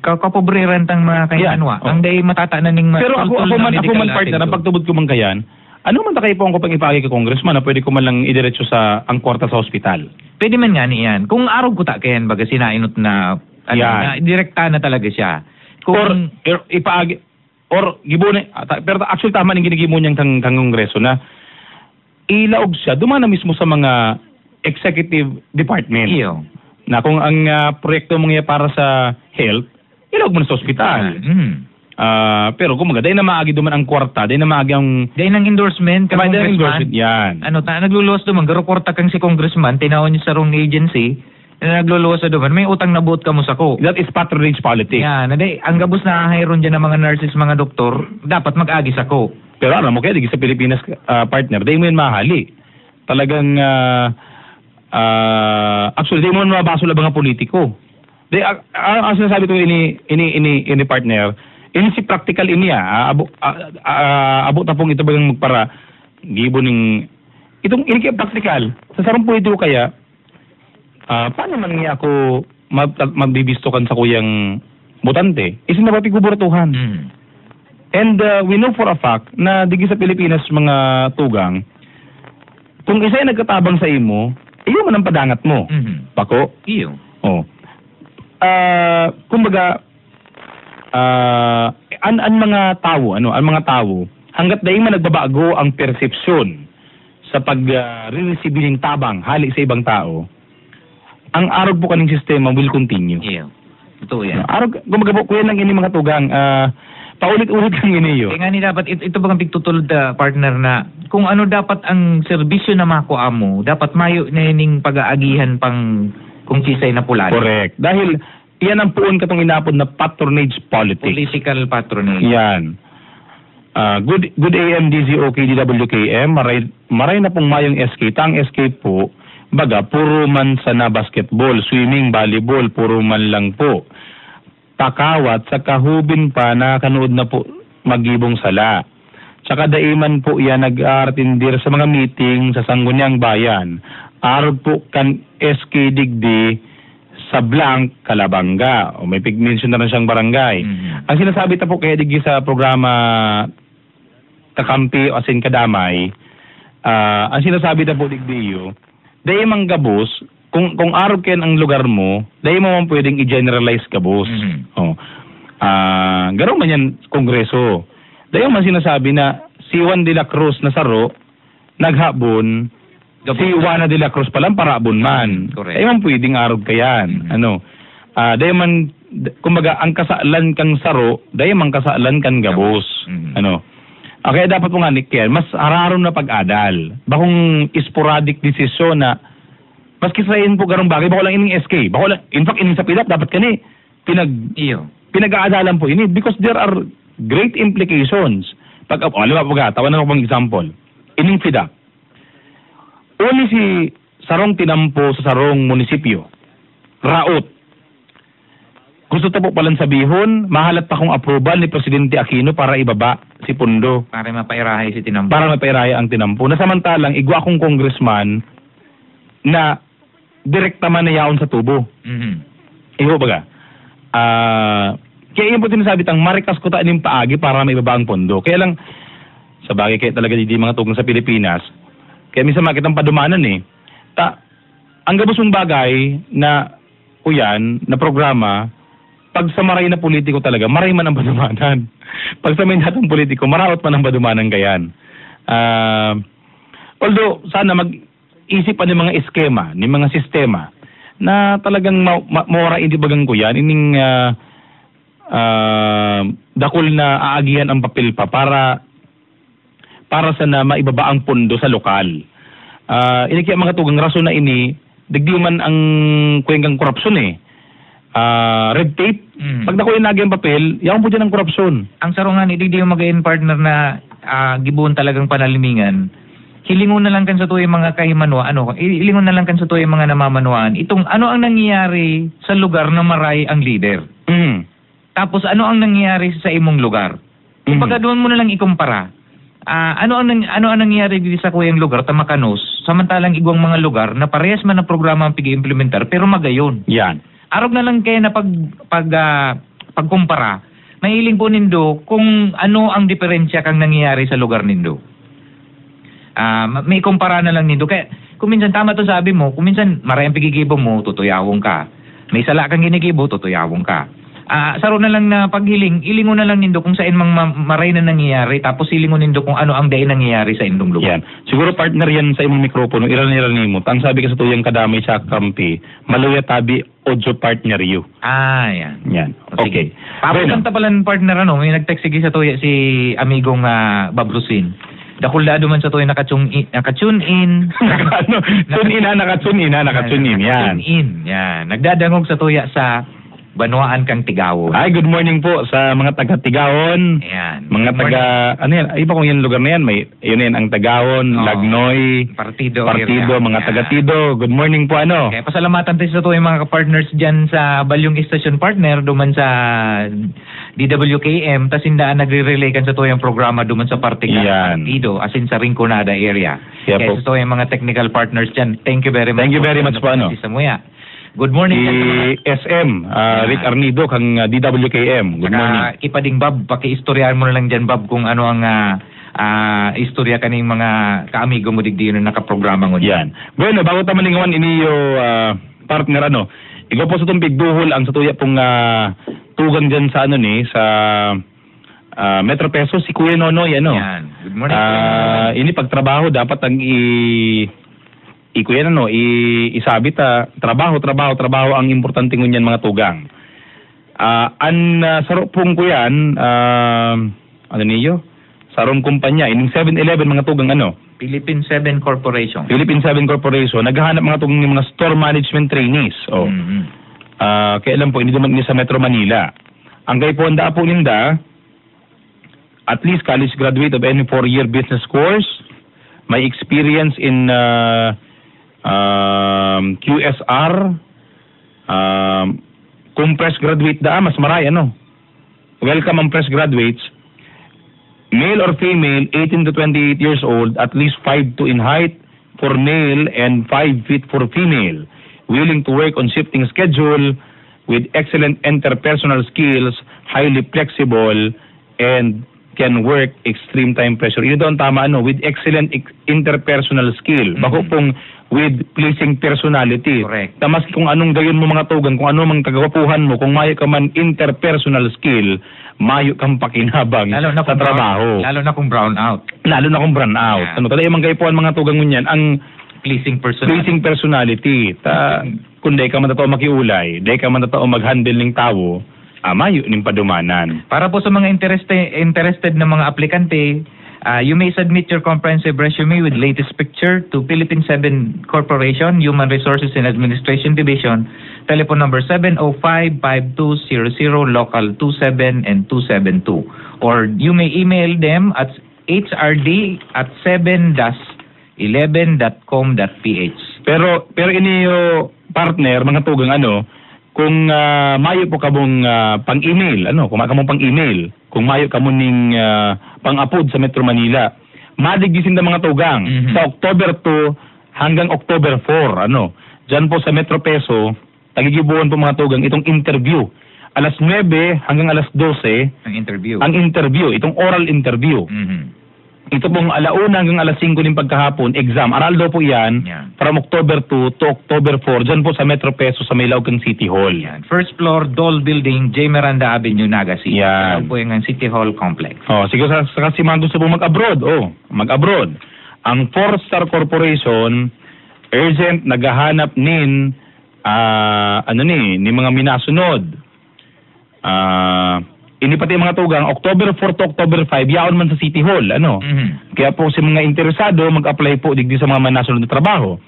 kapobreran tang mga kayanwa. Ang dahil matatanan ng pero ako man partner, ang pagtubod ko man kayan, ano man takay po ang kupang ipagi ka congressman na pwede ko man lang idiretso sa ang kwarta sa ospital? Pwede man nga niyan. Kung araw ko ta kayan baga sinainot na direkta na talaga siya. Kung ipaagi or gibone pero actually tama ning ginigimo niyang kang kongreso na ilaog siya dumana mismo sa mga executive department. Iyo. Na kung ang proyekto mong para sa health, ilaog mo na sa ospital. Pero kung magaday na maagi duman ang kwarta, day na maagi ang... Day ng endorsement, yan. Nagluluwas duman, garo kwarta kang si congressman, tinawon niya sa wrong agency, nagluluwas na duman, may utang na buot ka mo sa ko. That is patronage politics. Yan, ang gabos na hayron dyan ng mga nurses, mga doktor, dapat mag-agi sa ko. Pero alam mo kaya, di sa Pilipinas partner, day mo yan mahali. Talagang, actually, day mo mabaso lang mga politiko. Ang sinasabi ko ini partner, ini si practical ini abot na pong ito bagang magpara gibo ning itong ini kaya practical sa sarong politiko kaya paano man niya ako magbibistokan sa kuyang botante isin na papiguburatuhan and we know for a fact na digi sa Pilipinas mga tugang kung isa ay nagkatabang sa imo iyo man ang padangat mo pako iyo kumbaga ang mga tao hangga't daing man nagbabago ang persepsyon sa pag-receiving tabang hali sa ibang tao ang arog po kaning sistema will continue. Totoo yan. Arog kumbaga po kuya lang ini mga tugang paulit-ulit lang ini yo. Kaya nga ni dapat ito bang pigtutulod partner na kung ano dapat ang serbisyo na makuha mo dapat mayo na ning pag-aagihan pang kung sisay na pulani. Correct. Dahil yan ang puon katong inapod na patronage politics. Political patronage. Yan. Good AM, DZOK, DWKM, maray na pong mayong SK. Tang SK po, baga, puro man sa na basketball, swimming, volleyball, puro man lang po. Pakawat, sa kahubin pa, nakanood na po magibong sala. Tsaka daiman po yan nag-aartindir sa mga meeting sa Sangguniang Bayan. Arog po kan SK Digdi, sa Blanc, Calabanga. O may pig-mention na rin siyang barangay. Ang sinasabi ta po kaya digi sa programa Kakampi o Asin Kadamay, ang sinasabi ta po digdiyo, dahil mang gabos, kung arog ken ang lugar mo, dahil mo man pwedeng i-generalize gabos. Garo man yan kongreso. Dahil man sinasabi na si Juan de la Cruz na saro, naghabon, si Juana de la Cruz palang parabon man. Dahil man pwedeng arog kayan. Dahil man, kumbaga, ang kasaalan kang saro, dahil man kasaalan kang gabos. Kaya dapat mo nga Nick, mas araron na pag-adal. Bakong sporadic desisyon na, maski sayin po garong bagay, bako lang ining SK. Bako lang, in fact, ining sa PDAP, dapat kani, pinag-aadalan po ini because there are great implications. Alam mo po tawan na ako pang example. Ining PDAP. Uli si sarong tinampo sa sarong munisipyo. Raot. Gusto ta po palang sabihon, mahalat pa kong approval ni Presidente Aquino para ibaba si Pundo. Para mapairahay si tinampo. Para mapairahay ang tinampo. Na samantalang, igwa akong congressman na direkta man na yaon sa tubo. Iho baga. Kaya yun po sinasabi tang marikas ko ta ning paagi para may ibaba ang pondo. Kaya lang, sa bagay kaya talaga di mga tugang sa Pilipinas, kaya minsan makita ang padumanan ang gabos mong bagay na uyan, na programa, pag sa maray na politiko talaga, maray man ang padumanan. Pag sa may natang politiko, marawat man ang padumanan kayan. Although, sana mag-isip pa ng mga eskema, ng mga sistema, na talagang mawara hindi bagang ko yan, ining dakol na aagihan ang papel pa para sa na maibaba ang pondo sa lokal. Ini kaya mga tugang rason na ini, digdi man ang kuwengang korupsyon red tape. Pag nakuha yung papel, yaman po dyan ang korupsyon. Ang sarungan, hindi yung mag-in partner na gibuon talagang panalimingan. Hilingon na lang kan sa tuwing mga kahimanwa, hilingon na lang kan sa tuwing mga namamanuan, itong ano ang nangyayari sa lugar na maray ang leader. Tapos ano ang nangyayari sa imong lugar. Kumbaga doon mo na lang ikumpara. Ano ang nangyayari dito sa kuyang lugar, Tamakanos, samantalang igwang mga lugar na parehas man na programa ang pag-implementar, pero magayon. Yan. Arog na lang kaya na pagkumpara, mahiling po nindo kung ano ang diferensya kang nangyayari sa lugar nindo. May kumpara na lang nindo. Kaya kung minsan tama to sabi mo, kung minsan maraming pigigibo mo, tutuyawong ka. May sala kang ginigibo, tutuyawong ka. Saro na lang na paghiling, ilingon na lang nindo kung saan maray na nangyayari, tapos ilingon nindo kung ano ang day nangyayari sa indong lugar. Yan. Siguro partner yan sa imong mikropono, iral-iral ni mo. Ang sabi ka sa tuyang kadamay sa kampi, maluya tabi, audio partner you. Yan. Yan. Okay. Papaganta pala ng partner, may nag-text sige sa tuya si amigong Bob Rusin. Dakuldado man sa tuya nakatune in. Nakatune in. Yan. Yan. Nagdadangog sa tuya sa Banwaan kang Tigawon. Ay, good morning po sa mga taga-Tigawon. Ayan. Mga taga, ano yan, iba kung yan lugar na yan, yun ang Tagawon, Lagnoy, Partido, mga taga-Tido. Good morning po, Okay, pasalamatan tayo sa tuwing mga partners dyan sa Balyong Station Partner, duman sa DWKM, tas hindaan nagre-relay kan sa tuwing programa duman sa Partido, as in sa Rinconada area. Kaya sa tuwing mga technical partners dyan, thank you very much. Thank you very much po, Good morning. SM, Rick Arnido, kang DWKM. Good morning. Kipading Bob, pakiistoryahan mo na lang dyan, Bob, kung ano ang istorya kaning mga kaamigo mo digdi yun na nakaprograma mo dyan. Bueno, bago tayo malingawan iniyo partner, ikaw po sa itong bigduhol, ang satuya pong tugang dyan sa sa Metro Peso, si Kuya Nonoy, Yan. Good morning. Ini pagtrabaho, dapat ang isabit trabaho ang importante ngunyan mga tugang. Saro pong ko yan, sarong kumpanya, ining 7-Eleven mga tugang Philippine 7 Corporation. Naghahanap mga tugang ng mga store management trainees. Kaya alam po, hindi naman sa Metro Manila. Ang kayo po, handa po ninda, at least college graduate of any 4-year business course, may experience in QSR, kung fresh graduate mas maray, welcome ang fresh graduates, male or female, 18 to 28 years old, at least 5'2" in height for male and 5 feet for female, willing to work on shifting schedule, with excellent interpersonal skills, highly flexible, and can work extreme time pressure. Yun doon tama, with excellent interpersonal skill. Bako pong with pleasing personality. Correct. Tamas kung anong gayon mo mga tugang, kung ano mang kagawapuhan mo, kung mayo ka man interpersonal skill, mayo kang pakinabang sa trabaho. Lalo na kung brown out. Yeah. Kada yung mga kaipuan mga tugang ngunyan, ang pleasing personality. Kung day ka man totoo makiulay, day ka man totoo mag-handle ng tao, mayo ning padumanan. Para po sa mga interested na mga aplikante, you may submit your comprehensive resume with latest picture to Philippine 7 Corporation, Human Resources and Administration Division, telephone number 705-5200, local 27 and 272. Or you may email them at hrd@7-11.com.ph. Pero iniyo partner, mga tugang kung mayo po kamong pang-email, kung kamong pang-email, kung mayo kamo ning pang-upload sa Metro Manila, madigdisin na mga tugang sa October 2 hanggang October 4, Diyan po sa Metro Peso, tagigibuan po mga tugang itong interview. Alas 9 hanggang alas 12 ang interview, itong oral interview. Ito pong 1:00 hanggang alas 5 ng pagkahapon, exam. Aral daw po yan, from October 2 to October 4, dyan po sa Metro Peso sa Maylaucan City Hall. Yan. First floor, Dole Building, J. Miranda Avenue, Naga City. Yan. Ito po yung City Hall Complex. Sige, kasi mga gusto po mag-abroad, mag-abroad. ang 4-star corporation urgent naghahanap ni mga minasunod. Ini pati mga tugang October 4 to October 5 yaon man sa City Hall, Kaya po si mga interesado mag-apply po digdi sa mga minasunod na trabaho.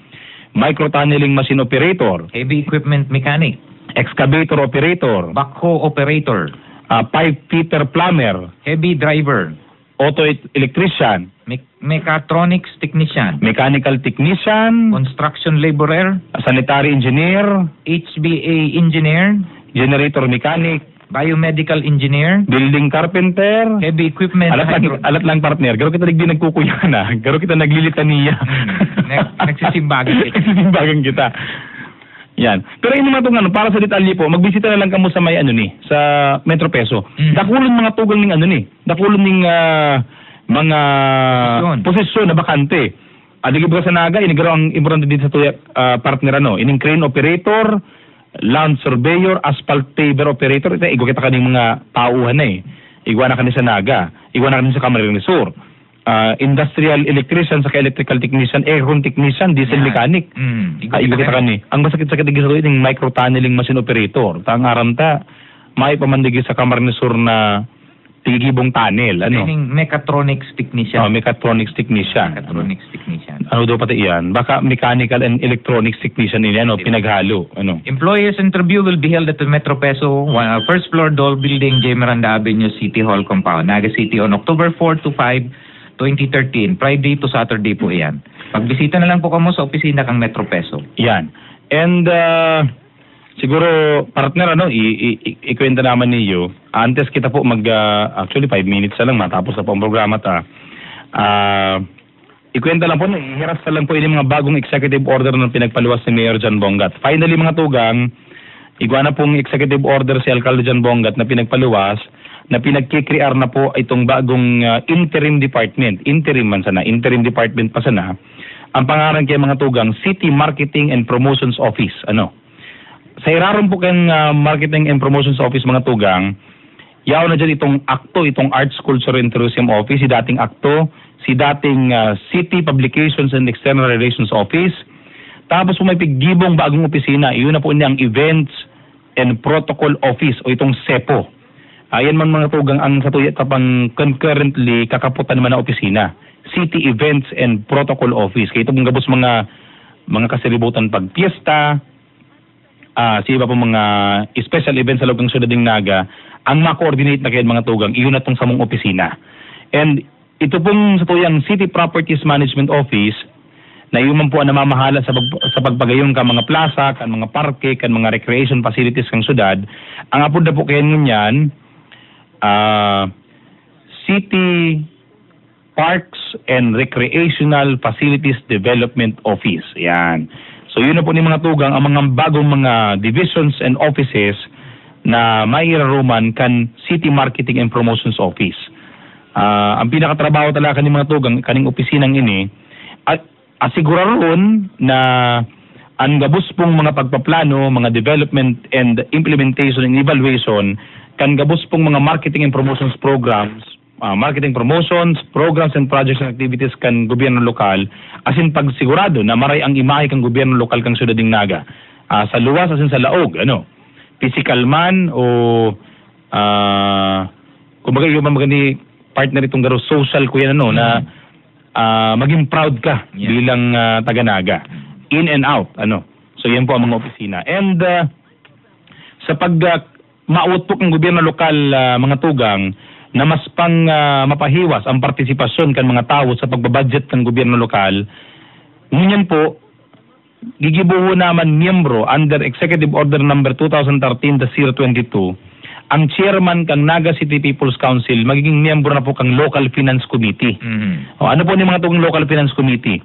Microtunneling machine operator, heavy equipment mechanic, excavator operator, backhoe operator, pipe fitter plumber, heavy driver, auto electrician, mechatronics technician, mechanical technician, construction laborer, sanitary engineer, HBA engineer, generator mechanic, biomedical engineer, building carpenter, heavy equipment, alat lang partner, garo kita nagdi nagkukuya na, garo kita naglilitaniya. Nagsisimbagan kita. Nagsisimbagan kita. Yan. Pero yung mga tungan, para sa detalye po, magbisita na lang kamo sa may sa Metro Peso. Dakulon mga tugang ning dakulon ning mga posisyon na bakante. Adigi ba sa naga, inigaro ang importante dito sa partner ining crane operator, land surveyor, asphalt paver operator, igo kita kaning mga tauhan igwa na kanisa naga, igwa na kanisa Camarines Sur. Industrial electrician, saka electrical technician, aircon technician, diesel mechanic. Igo kita kani. Ang masakit-sakit digi sa ining microtunneling machine operator. Tang aram ta may pamandigi sa Camarines Sur na tigibong tunnel, Ining mechatronics technician. Mechatronics technician. Mechatronics technician. Ano daw pati iyan? Baka mechanical and electronics technician nila, pinaghalo. Employees interview will be held at the Metro Peso, first floor Dole Building, J. Miranda Avenue, City Hall Compound, Naga City on October 4 to 5, 2013. Friday to Saturday po iyan. Pagbisita na lang po kamo sa opisina kang Metro Peso. Yan. And siguro partner ikwenta naman niyo antes kita po actually 5 minutes na lang matapos na po ang programa ikwenta lang po ihiras na lang po yung mga bagong executive order na pinagpaluwas ni Mayor John Bongat. Finally mga tugang, igwa na pong executive order si Alcalde John Bongat na pinagpaluwas na pinagkikrear na po itong bagong interim department pa sana. Ang pangalan kay mga tugang, City Marketing and Promotions Office. Sa iraron po kayong Marketing and Promotions Office mga tugang, yaw na dyan itong ACTO, itong Arts, Culture and Tourism Office, si dating ACTO, si dating City Publications and External Relations Office. Tapos po may piggibong bagong opisina, iyon na po niya ang Events and Protocol Office o itong CEPO. Ayan man mga tugang ang sa tuyat kapang concurrently kakaputan naman na opisina. City Events and Protocol Office. Kaya ito mong gabos mga kasilibutan pagpiesta, sa iba po mga special events sa loob ng Siyudad ng Naga, ang ma-coordinate na kayo mga tugang, iyon na itong samong opisina. And ito pong sa tuyang City Properties Management Office, na iyon man po ang namamahala sa pagpagayon ka mga plaza, kan mga parke, kan mga recreation facilities kang syudad. Ang apod na po kayo ngunyan, City Parks and Recreational Facilities Development Office. Yan. So yun na po ni mga tugang ang mga bagong mga divisions and offices na may iraruman kan City Marketing and Promotions Office. Ang pinakatrabaho talaga kaning mga tugang, kaning opisinang ini, asiguraron na ang gabos pong mga pagpaplano, mga development and implementation and evaluation, kan gabos pong mga marketing and promotions programs, marketing promotions, programs and projects and activities kan gobyerno lokal, asin pagsigurado na maray ang imahe kang gobyerno lokal kang Siyudad ng Naga. Sa luwas asin sa laog, physical man o kumbaga yung magani partner itong garo social ko yan na maging proud ka bilang taga-Naga. In and out, So yan po ang mga opisina. And sa maawat po ng gobyerno lokal mga tugang, na mas pang mapahiwas ang partisipasyon kan mga tao sa pagbabudget ng gobyerno lokal, ngunyan po, gigibuho naman miyembro under Executive Order Number 2013-022, ang chairman kang Naga City People's Council, magiging miyembro na po kang Local Finance Committee. Ano po ni mga tugang Local Finance Committee?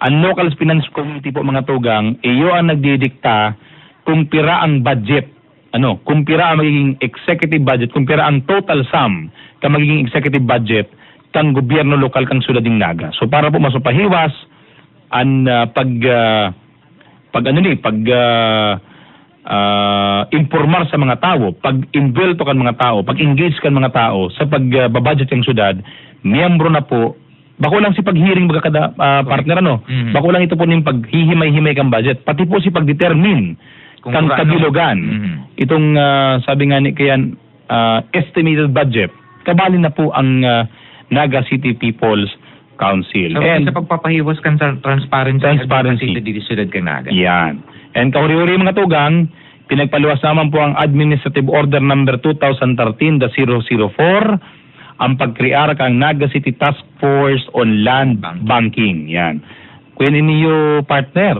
Ang Local Finance Committee po mga tugang, iyo ang nagdidikta kung pira ang budget. Kung pira ang magiging executive budget, kung pira ang total sum ka magiging executive budget kang gobyerno lokal kang Siyudad ng Naga. So para po masupahiwas ang informar sa mga tao, pag-involve kan mga tao, pag-engage kan mga tao sa pagbabudget ng syudad, miyembro na po bako lang si paghiring mga kada partner ano. Mhm. Bako lang ito po ning paghihimay-himay kang budget. Pati po si pagdetermine kang kung kabilogan. Mhm. Itong sabi nga ni kayan estimated budget. Kabali na po ang Naga City People's Council. So, sa pagpapahiwas kan sa transparency. Dito sudad kang Naga. Yan. And kahuri-huri mga tugang, pinagpaluwas naman po ang Administrative Order number 2013-004, ang pagkrear kang Naga City Task Force on Land Banking. Yan. Kung ninyo partner,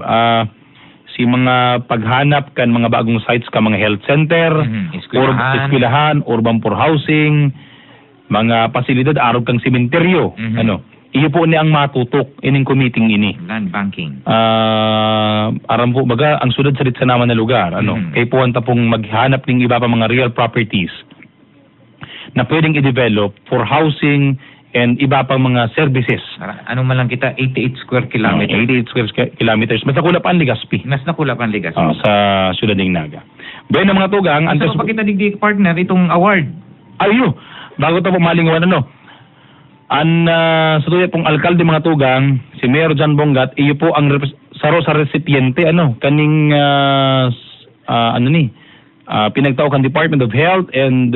si mga paghanap kan mga bagong sites ka mga health center, eskwelahan, urban for housing, mga pasilidad, arog kang sementeryo, ano, iyo po ni ang matutok ining committee ini. Land banking. Aram po baga ang sudad salit sa naman na lugar, ano, kay po anta pong maghanap ng iba pa mga real properties na pwedeng i-develop for housing and iba pang mga services. Ano man lang kita, 88 square kilometers. 88 square kilometers. Mas nakulap ang Legazpi. Mas nakulap ang Legazpi. Sa Ciudad ng Naga. Bueno mga tugang, so pa kita digdi partner itong award. Ayo, bago to pumalingawan ano. Sa tuya pong alkalde mga tugang, si Mayor John Bongat, iyo po ang saro sa recipiente ano, kaning pinagtao kan Department of Health and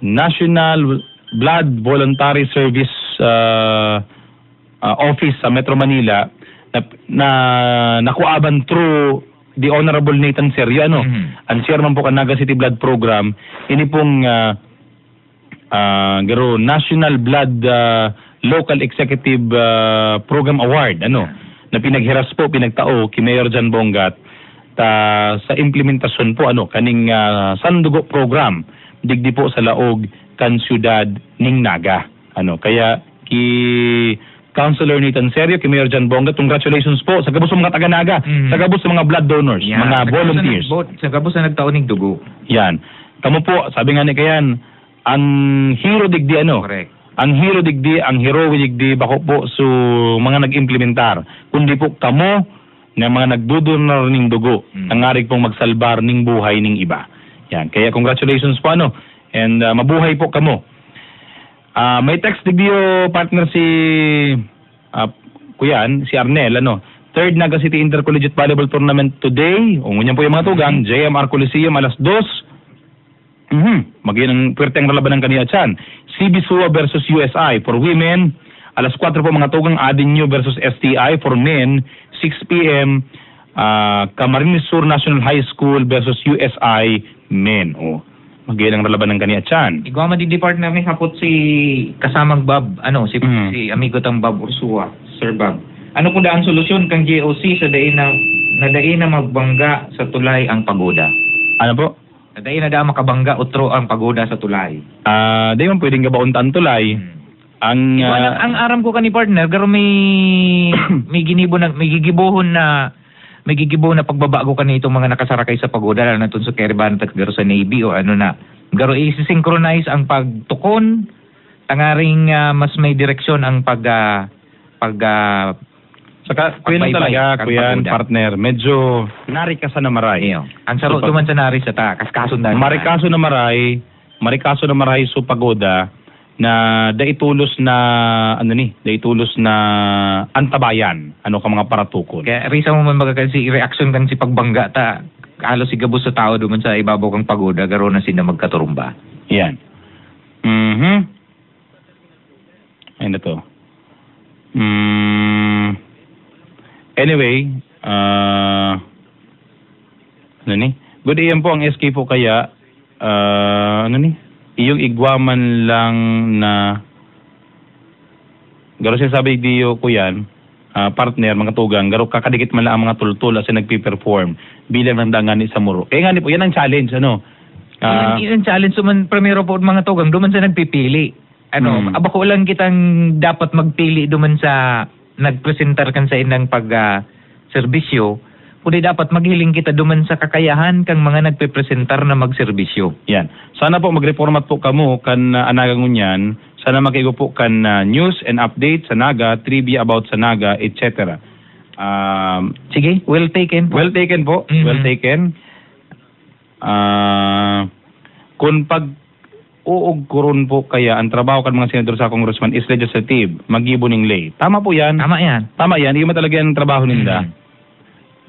National Blood Voluntary Service Office sa Metro Manila na nakuaban through the Honorable Nathan Serio ano, ang chairman po kan Naga City Blood Program, ini pong garo National Blood Local Executive Program Award ano, na pinagtao kay Mayor John Bongat sa implementasyon po ano kaning sandugo program digdi po sa laog kan syudad ning Naga ano. Kaya ki Councilor Nathan Serio, ki Mayor John Bongat, congratulations po sa gabos sa mga taga-Naga, sa gabos sa mga blood donors, mga volunteers, sa gabos na nagtaon ning dugo. yan, kamo po sabi nga ni kayan ang hero digdi ano. Correct. Ang hero digdi, ang heroic digdi bako po so mga nag-implementar, kundi po kamo na mga nagdudonor ning dugo, ang arig pong magsalbar ning buhay ning iba. Yan, kaya congratulations po ano, and mabuhay po kamo. May text digdiyo partner si kuyan, si Arnel ano. Third Naga City Intercollegiate Volleyball Tournament today. Ungunyan po yung mga tugang, JMR Coliseum alas 2. Magiging ang puwerte ang lalaban ng kanina dyan. CB Suwa versus USI for women. Alas 4 po mga tugang, Adinyo versus STI for men. 6 p.m. Camarines Sur National High School versus USI men. Magiging ang lalaban ng kanina dyan. Igwa di partner ni hapot si kasamang Bob, ano, si amigo tang Bob Ursua, Sir Bob. Ano po ang solusyon kang JOC sa dain na magbangga sa tulay ang pagoda? Ano po? Dahil na makabangga utro ang pagoda sa tulay. Di man pwedeng gabauntan tulay. Ang aram ko kani partner, garo may gigibohon na pagbabago kanito mga nakasarakay sa pagoda lalo na tun sa Keriban at garo sa Navy o ano na. Garo i-synchronize ang pagtukon, tangaring mas may direksyon ang saka kuya talaga, kuya partner, medyo narikaso na maray. Ang saro duman sa nari sa ta, kaskaso na. Marikaso na maray so pagoda na daitulos na antabayan ano ka mga paratukon. Kaya risa mo man magkakansi reaction kan si pagbangga ta, halos si gabos sa tao duman sa ibabaw kang pagoda garo na sila magkaturumba. Yan. Ayun na to. Anyway, good iyan po ang SK po kaya, iyong igwaman lang na, garo siya sabi diyo ko yan, partner, mga tugang, garo kakadikit man lang ang mga tultul as nagpiperform bilang nandangan ni sa muro. Nga po, yan ang challenge, ano? Yan ang challenge, man, primero po mga tugang, duman sa nagpipili. Abako lang kitang dapat magpili duman sa nagpresentar kan sa inang pag-serbisyo, kundi dapat maghiling kita duman sa kakayahan kang mga nagpe-presentar na magserbisyo. Yan. Sana po magreformat po kamo kan Anaga ngunyan. Sana makigo po kan news and updates sa Naga, trivia about sa Naga, etc. Sige, well taken po. Well taken po. Well taken. Kung uog kuron po kaya ang trabaho kan mga senador sa congressman is legislative, magibo ning lay. Tama po yan. Tama yan. Tama yan, iyo talaga yan ang trabaho nila.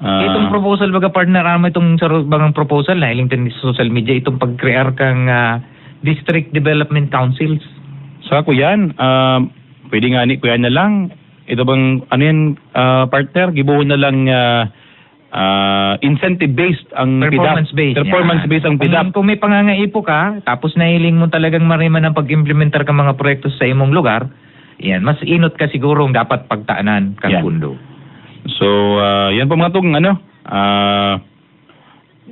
Itong proposal baga partner itong bagang proposal na iling sa social media itong pag-create kang district development councils. So ako yan, pwede nga ni kuya na lang. Ito bang ano yan partner, gibuhon na lang incentive based ang Performance based. Performance based ang PIDAP. Kung may pangangaipo ka, tapos nahiling mo talagang marima ng pag-implementar ka mga proyekto sa imong lugar, yan, mas inot ka siguro dapat pagtaanan kang pundo. So, yan po mga tong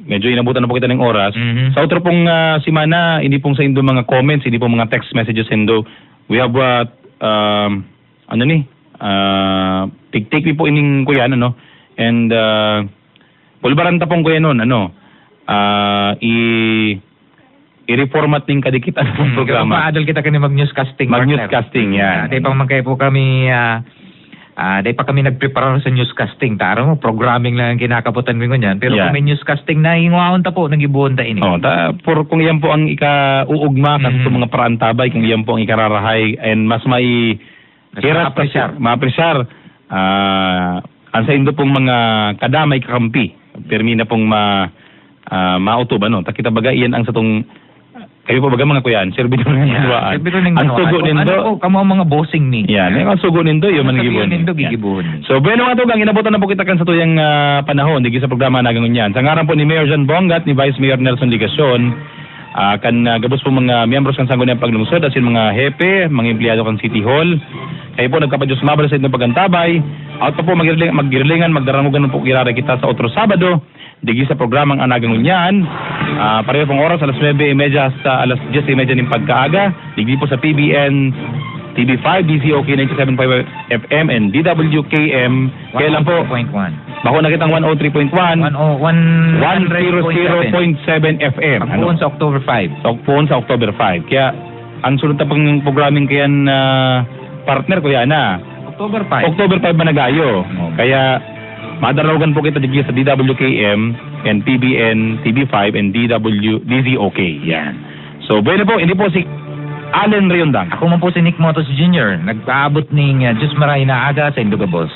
medyo inabutan na po kita ng oras. Sa outro pong simana, hindi pong sa indo mga comments, hindi pong mga text messages indo. We have take po ining kuya, and pulbaran ta pong kuya nun, i-reformat ning kadikitan ng programa. Maadal kita kani mag-newscasting. Mag-newscasting, yan. Dahil pang magkaya po kami, dahil pa kami nagprepare sa newscasting. Taro mo, programming lang ang kinakaputan mo yan. Pero kung may newscasting na hinguhaon ta po, nagibuhon ta ini. Kung iyan po ang ika-uugma, kasi mga paraan tabay, kung iyan po ang ikararahay, and mas ma-apreciar. Ang sa indo pong mga kadamay kakampi, permi na pong mautob, takita baga, iyan ang sa tong kayo po baga mga kuyan, servidor ng ginawa. Ang sugo nindo. Kamo ang mga bossing ni. Yan, ang sugo nindo, yung gigibuhon. So, bueno nga tugang, inabutan na po kita kan sa tuyang panahon, digi sa programa nagangon yan. Sa ngaran po ni Mayor John Bongat, ni Vice Mayor Nelson Ligacion, kan gabos po mga miyembros kan Sangguniang Paglungsod, asin mga hepe, mga empleyado kan City Hall. Kayo po nagkapadyos mabal sa inyong pagantabay. At pa po magirlingan, magdarangugan po kirara kita sa otro Sabado. Digi sa programang Anagangunyan. Pareho pong oras, alas 9:30 hasta alas 10:30 ng pagkaaga. Digi po sa PBN, TV5, DZOK 97.5 FM, and DWKM. Kailan po? 103.1. Bako na kitang 103.1. 100.7 FM. Pagpuon sa October 5. Pagpuon sa October 5. Kaya, ang sunod na pang programming kayan partner ko yan October 5. October 5 managayo. Kaya madarawagan po kita digya sa DWKM and PBN, TV5 and DZOK. Yan. So, bueno po, hindi po si Allen Riondang. Ako man po si Nick Motos Jr. Nagpaabot ng Diyos Maray na aga sa Indugabos.